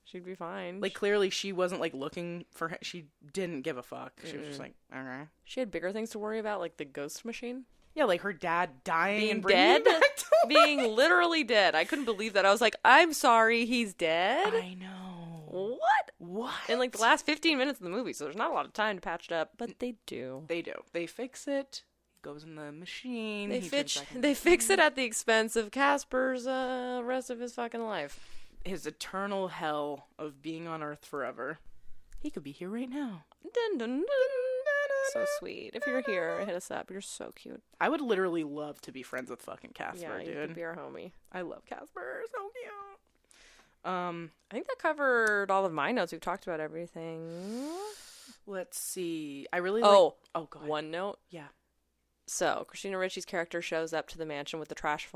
She'd be fine. Like, clearly she wasn't, like, looking for him. She didn't give a fuck. She was just like, okay. She had bigger things to worry about, like the ghost machine. Yeah, like her dad dying being and bringing dead? Back to life. Being literally dead. I couldn't believe that. I was like, I'm sorry, he's dead? I know. What? In, like, the last 15 minutes of the movie, so there's not a lot of time to patch it up, but they do. They do. They fix it. He goes in the machine. They fix it at the expense of Casper's rest of his fucking life. His eternal hell of being on Earth forever. He could be here right now. Dun, dun, dun. So sweet. If you're here, hit us up. You're so cute. I would literally love to be friends with fucking Casper, dude. You could be our homie. I love Casper. So cute. I think that covered all of my notes. We've talked about everything. Let's see. I really go ahead. One note? Yeah. So, Christina Ricci's character shows up to the mansion with the trash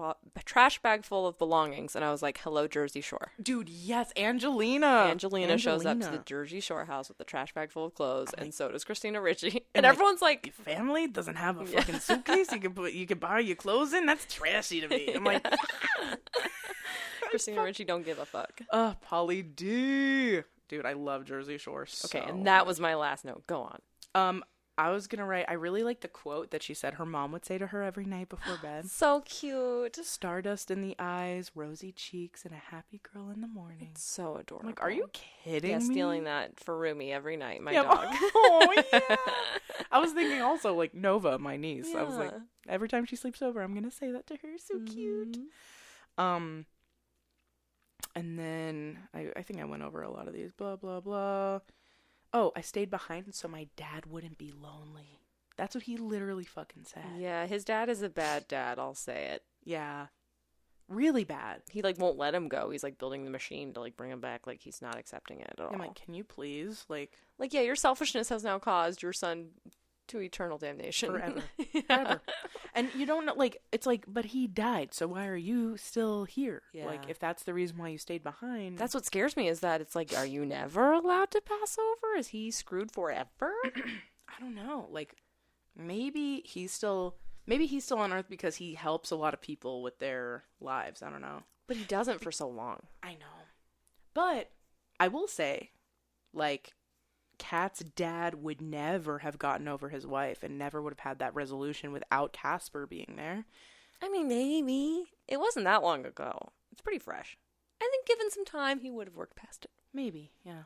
bag full of belongings, and I was like, hello, Jersey Shore. Dude, yes, Angelina shows up to the Jersey Shore house with the trash bag full of clothes, and so does Christina Ricci. And everyone's like... Your family doesn't have a fucking suitcase you can borrow your clothes in? That's trashy to me. I'm like... Christina Ricci don't give a fuck. Polly D. Dude, I love Jersey Shore so Okay, and that was my last note. Go on. I was gonna write, I really like the quote that she said her mom would say to her every night before bed. So cute. Stardust in the eyes, rosy cheeks, and a happy girl in the morning. It's so adorable. I'm like, are you kidding me? Yeah, stealing that for Rumi every night, my Yeah, dog. Oh, yeah. I was thinking also, like, Nova, my niece. Yeah. I was like, every time she sleeps over, I'm gonna say that to her. So cute. And then, I think I went over a lot of these. Blah, blah, blah. Oh, I stayed behind so my dad wouldn't be lonely. That's what he literally fucking said. Yeah, his dad is a bad dad, I'll say it. Yeah. Really bad. He, like, won't let him go. He's, like, building the machine to, like, bring him back. Like, he's not accepting it at all. I'm like, can you please? Like, yeah, your selfishness has now caused your son to eternal damnation. Forever. Yeah. Forever. And you don't know, like, it's like, but he died, so why are you still here? Yeah. Like, if that's the reason why you stayed behind. That's what scares me, is that it's like, are you never allowed to pass over? Is he screwed forever? I don't know. Like, maybe he's still on Earth because he helps a lot of people with their lives. I don't know. But he doesn't for so long. I know. But I will say, like, Kat's dad would never have gotten over his wife and never would have had that resolution without Casper being there. I mean, maybe. It wasn't that long ago. It's pretty fresh. I think given some time, he would have worked past it. Maybe, yeah.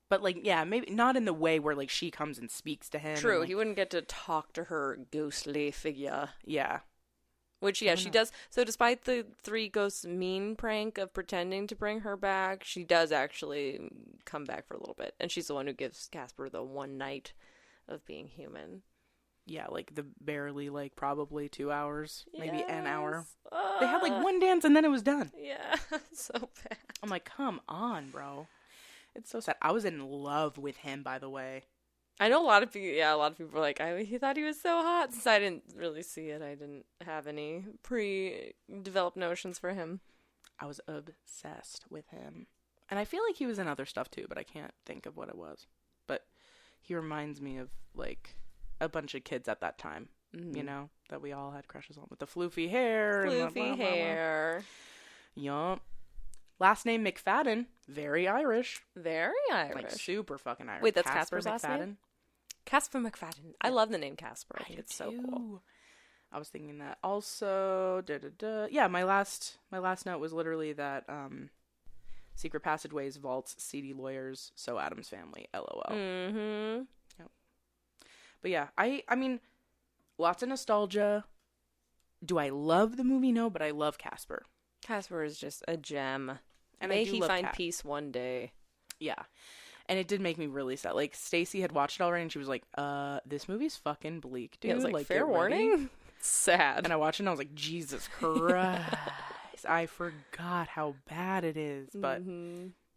But, like, yeah, maybe not in the way where, like, she comes and speaks to him. True, and, like, he wouldn't get to talk to her ghostly figure. Yeah. Which, yeah, she does. So despite the Three Ghosts mean prank of pretending to bring her back, she does actually come back for a little bit. And she's the one who gives Casper the one night of being human. Yeah, like, the barely, like, probably 2 hours, maybe an hour. Yes. They had, like, one dance and then it was done. Yeah, so bad. I'm like, come on, bro. It's so sad. I was in love with him, by the way. I know a lot of people were like, he thought he was so hot. Since I didn't really see it, I didn't have any pre-developed notions for him. I was obsessed with him. And I feel like he was in other stuff too, but I can't think of what it was. But he reminds me of, like, a bunch of kids at that time, you know, that we all had crushes on with the floofy hair. Floofy hair. Yup. Last name McFadden. Very Irish. Very Irish. Like, super fucking Irish. Wait, that's Casper's last name? Casper McFadden. I love the name Casper. I think it's so too. cool. I was thinking that also. Yeah, my last note was literally that Secret Passageways vaults seedy lawyers, so Addams Family, LOL. Mm-hmm. Yep. But yeah, I mean, lots of nostalgia. Do I love the movie? No, but I love Casper. Casper is just a gem. And May I do he love find Cat. peace one day. Yeah. And it did make me really sad. Like, Stacy had watched it already, and she was like, this movie's fucking bleak, dude. Yeah, it was like fair get ready." warning? Sad. And I watched it, and I was like, Jesus Christ. I forgot how bad it is. But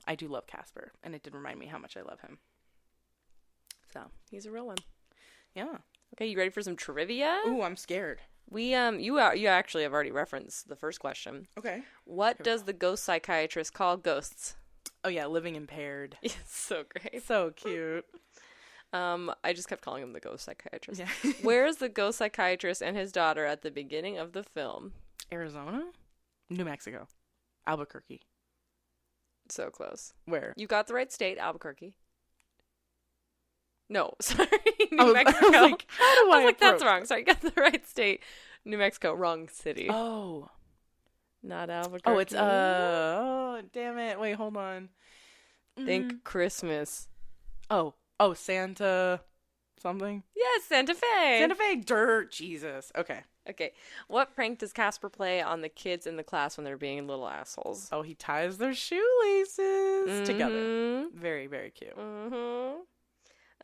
I do love Casper, and it did remind me how much I love him. So. He's a real one. Yeah. Okay, you ready for some trivia? Ooh, I'm scared. We you actually have already referenced the first question. Okay. What does the ghost psychiatrist call ghosts? Oh, yeah, living impaired. It's so great. So cute. I just kept calling him the ghost psychiatrist. Yeah. Where is the ghost psychiatrist and his daughter at the beginning of the film? Arizona? New Mexico. Albuquerque. So close. Where? You got the right state, Albuquerque. No, sorry, New I was Mexico. like, how do I like, that's approach? wrong. Sorry, got the right state. New Mexico, wrong city. Oh. Not Albuquerque. Oh, it's, oh, damn it. Wait, hold on. Think Christmas. Oh, Santa something? Yes, Santa Fe. Santa Fe dirt. Jesus. Okay. Okay. What prank does Casper play on the kids in the class when they're being little assholes? Oh, he ties their shoelaces together. Mm-hmm. Very, very cute. Mm-hmm.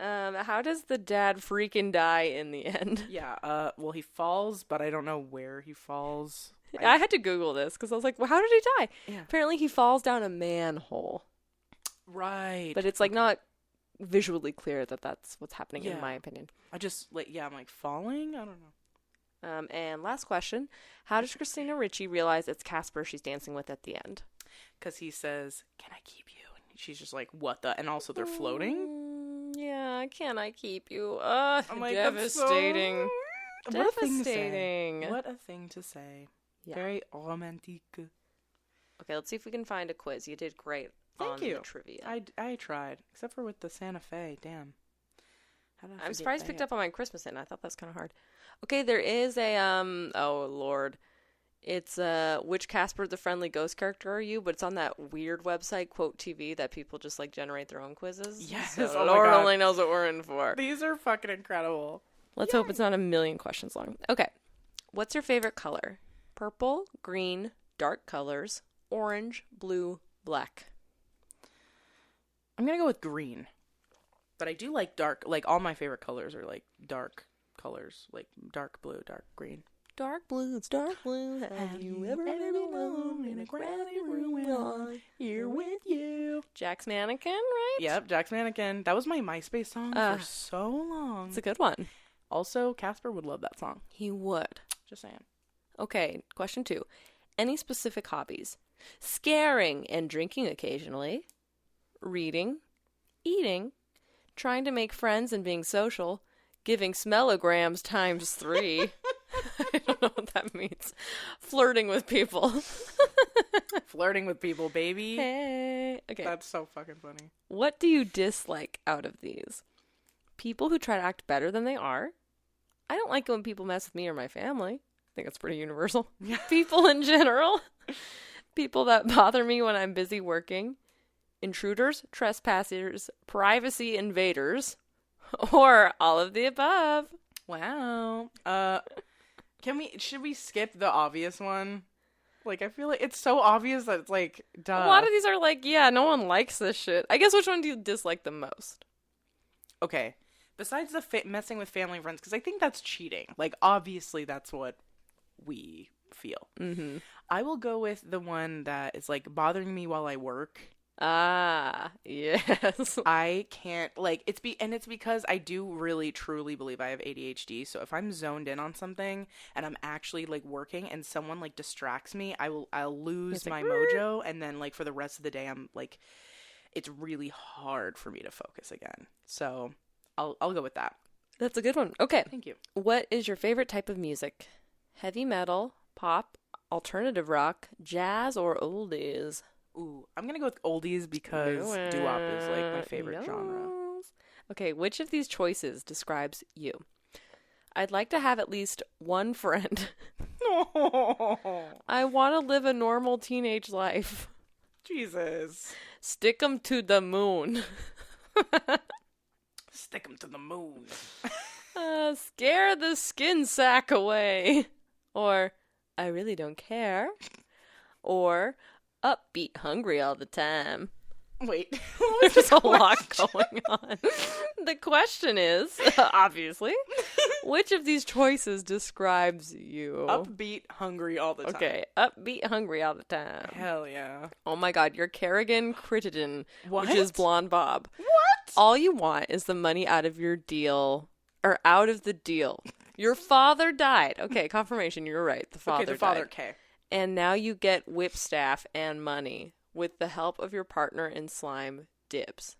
How does the dad freaking die in the end? Yeah, well, he falls, but I don't know where he falls. I had to Google this because I was like, well, how did he die? Yeah. Apparently he falls down a manhole. Right. But it's, like, not visually clear that that's what's happening, Yeah. in my opinion. I just, like, yeah, I'm like, falling? I don't know. And last question. How does Christina Ricci realize it's Casper she's dancing with at the end? Because he says, can I keep you? And she's just like, what the? And also they're floating? Yeah, can I keep you? I'm like, devastating. What a thing to say. Devastating. What a thing to say. Yeah. Very romantique. Okay, let's see if we can find a quiz. You did great Thank on you. the trivia. I tried, except for with the Santa Fe. Damn. I'm surprised you picked up on my Christmas hint. I thought that's kind of hard. Okay, there is a, oh, Lord. It's, which Casper the Friendly Ghost character are you? But it's on that weird website, Quote TV, that people just, like, generate their own quizzes. Yes, So oh my Lord God. only knows what we're in for. These are fucking incredible. Let's hope it's not a million questions long. Okay. What's your favorite color? Purple, green, dark colors, orange, blue, black. I'm gonna go with green. But I do like dark, like all my favorite colors are like dark colors, like dark blue, dark green. Dark blue, it's dark blue. Have you ever been alone in a crowded room Here with you? Jack's Mannequin, right? Yep, Jack's Mannequin. That was my MySpace song for so long. It's a good one. Also, Casper would love that song. He would. Just saying. Okay, question 2. Any specific hobbies? Scaring and drinking occasionally. Reading. Eating. Trying to make friends and being social. Giving smellograms times 3. I don't know what that means. Flirting with people. Flirting with people, baby. Hey. Okay. That's so fucking funny. What do you dislike out of these? People who try to act better than they are. I don't like it when people mess with me or my family. I think it's pretty universal. People in general. People that bother me when I'm busy working. Intruders, trespassers, privacy invaders, or all of the above. Wow. Should we skip the obvious one? Like, I feel like it's so obvious that it's like, duh. A lot of these are like, yeah, no one likes this shit. I guess which one do you dislike the most? Okay. Besides the messing with family and friends, because I think that's cheating. Like, obviously that's what we feel. Mm-hmm. I will go with the one that is, like, bothering me while I work. Ah, yes. I can't, like, it's because I do really, truly believe I have ADHD, so if I'm zoned in on something, and I'm actually, like, working, and someone, like, distracts me, I'll lose my mojo, and then, like, for the rest of the day, I'm, like, it's really hard for me to focus again. So, I'll go with that. That's a good one. Okay. Thank you. What is your favorite type of music? Heavy metal, pop, alternative rock, jazz, or oldies? Ooh, I'm gonna go with oldies because doo-wop is, like, my favorite genre. Okay, which of these choices describes you? I'd like to have at least one friend. I want to live a normal teenage life. Jesus. Stick 'em to the moon. Stick 'em to the moon. Scare the skin sack away. Or, I really don't care. Or, upbeat hungry all the time. Wait. There's a lot going on. The question is, obviously, which of these choices describes you? Upbeat hungry all the time. Okay, upbeat hungry all the time. Hell yeah. Oh my god, you're Kerrigan Crittenden, What? which is Blonde Bob. What? All you want is the money out of your deal, or out of the deal. Your father died. Okay, confirmation, you're right. The father died. Okay. And now you get whip staff and money with the help of your partner in slime, Dibs.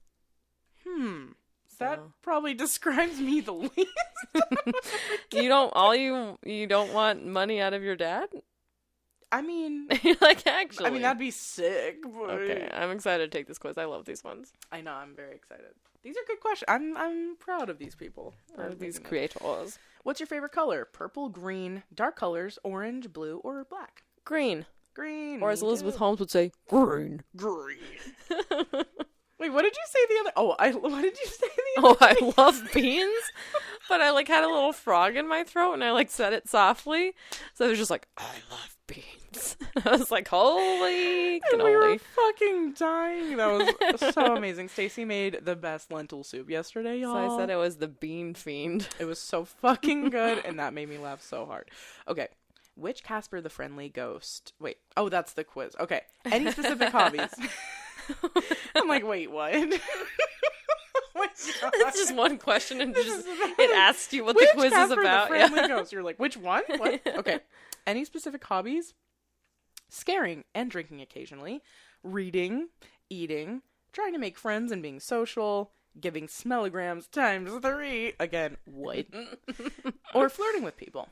That probably describes me the least. You don't want money out of your dad? I mean, You're like, actually. I mean, that'd be sick. But... Okay, I'm excited to take this quiz. I love these ones. I know, I'm very excited. These are good questions. I'm proud of these people. Of these creators. What's your favorite color? Purple, green, dark colors, orange, blue, or black? Green. Green. Or as Elizabeth Holmes would say, green. Green. Wait, what did you say the other? What did you say the Oh, other? I love beans, but I like had a little frog in my throat and I like said it softly, so it was just like, I love beans. I was like, holy And we were cannoli. fucking dying. That was so amazing. Stacy made the best lentil soup yesterday, y'all. So I said it was the bean fiend. It was so fucking good, and that made me laugh so hard. Okay. Which Casper the Friendly Ghost? Wait. Oh, that's the quiz. Okay. Any specific hobbies? I'm like, wait, what? Oh my God. It's just one question and it asks you what Which the quiz Casper is about. The Friendly Ghost? You're like, which one? What? Okay. Any specific hobbies? Scaring and drinking occasionally. Reading. Eating. Trying to make friends and being social. Giving smellograms times 3. Again, what? Or flirting with people.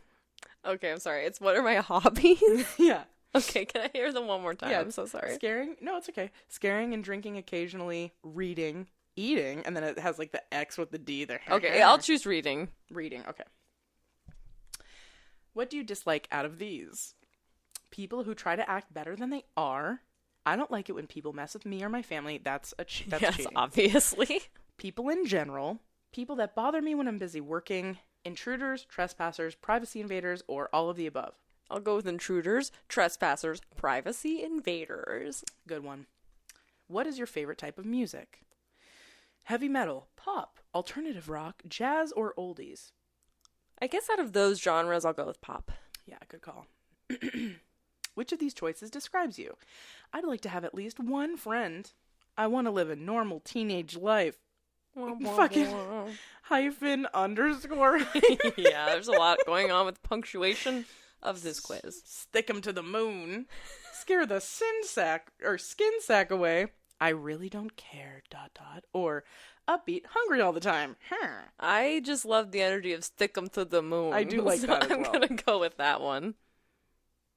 Okay, I'm sorry. It's what are my hobbies? Yeah. Okay, can I hear them one more time? Yeah, I'm so sorry. Scaring? No, it's okay. Scaring and drinking occasionally. Reading. Eating, and then it has like the X with the D there. Okay, I'll choose reading. Reading, okay. What do you dislike out of these? People who try to act better than they are. I don't like it when people mess with me or my family. That's yes, cheating. Obviously. People in general. People that bother me when I'm busy working. Intruders, trespassers, privacy invaders, or all of the above. I'll go with intruders, trespassers, privacy invaders. Good one. What is your favorite type of music? Heavy metal, pop, alternative rock, jazz, or oldies? I guess out of those genres, I'll go with pop. Yeah, good call. Which of these choices describes you? I'd like to have at least one friend. I want to live a normal teenage life. Fucking hyphen underscore. Yeah, there's a lot going on with punctuation of this quiz. Stick 'em to the moon. Scare the skin sack away. I really don't care, ... Or upbeat, hungry all the time. I just love the energy of stick 'em to the moon. I do like that as well. I'm going to go with that one.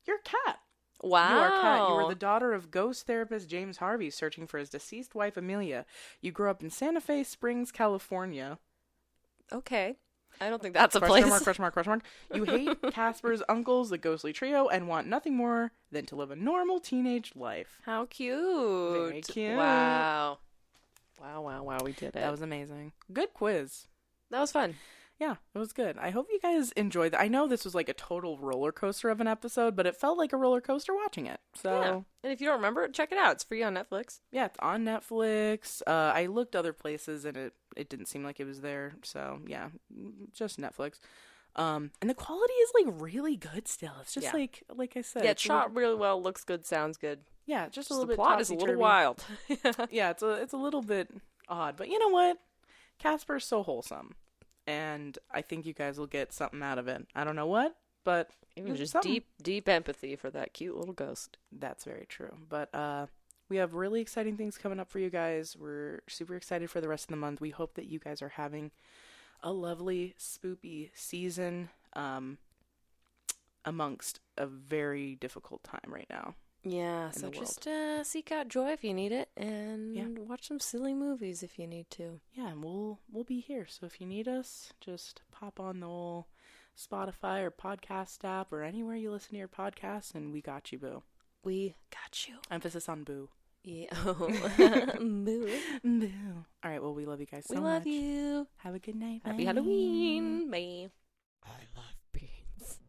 You're Cat. Wow. You are Cat. You are the daughter of ghost therapist James Harvey searching for his deceased wife Amelia. You grew up in Santa Fe Springs, California. Okay. I don't think that's a question place. Question mark. You hate Casper's uncles, the ghostly trio, and want nothing more than to live a normal teenage life. How cute. Very cute. Wow. Wow. We did it. That was amazing. Good quiz. That was fun. Yeah, it was good. I hope you guys enjoyed that. I know this was like a total roller coaster of an episode, but it felt like a roller coaster watching it. So, yeah. And if you don't remember it, check it out. It's free on Netflix. Yeah, it's on Netflix. I looked other places and it didn't seem like it was there. So, yeah, just Netflix. And the quality is like really good still. It's just like I said. Yeah, it's shot really well, looks good, sounds good. Yeah, just a the little bit. The plot is a little wild. Yeah, it's a little bit odd, but you know what? Casper's so wholesome. And I think you guys will get something out of it. I don't know what, but it was just deep empathy for that cute little ghost. That's very true. But we have really exciting things coming up for you guys. We're super excited for the rest of the month. We hope that you guys are having a lovely, spoopy season amongst a very difficult time right now. Yeah, so just seek out joy if you need it, and watch some silly movies if you need to. Yeah, and we'll be here. So if you need us, just pop on the old Spotify or podcast app or anywhere you listen to your podcasts, and we got you, boo. We got you. Emphasis on boo. Yeah. Boo. Boo. All right, well, we love you guys so much. We love you. Have a good night. Happy Halloween. Bye. I love beans.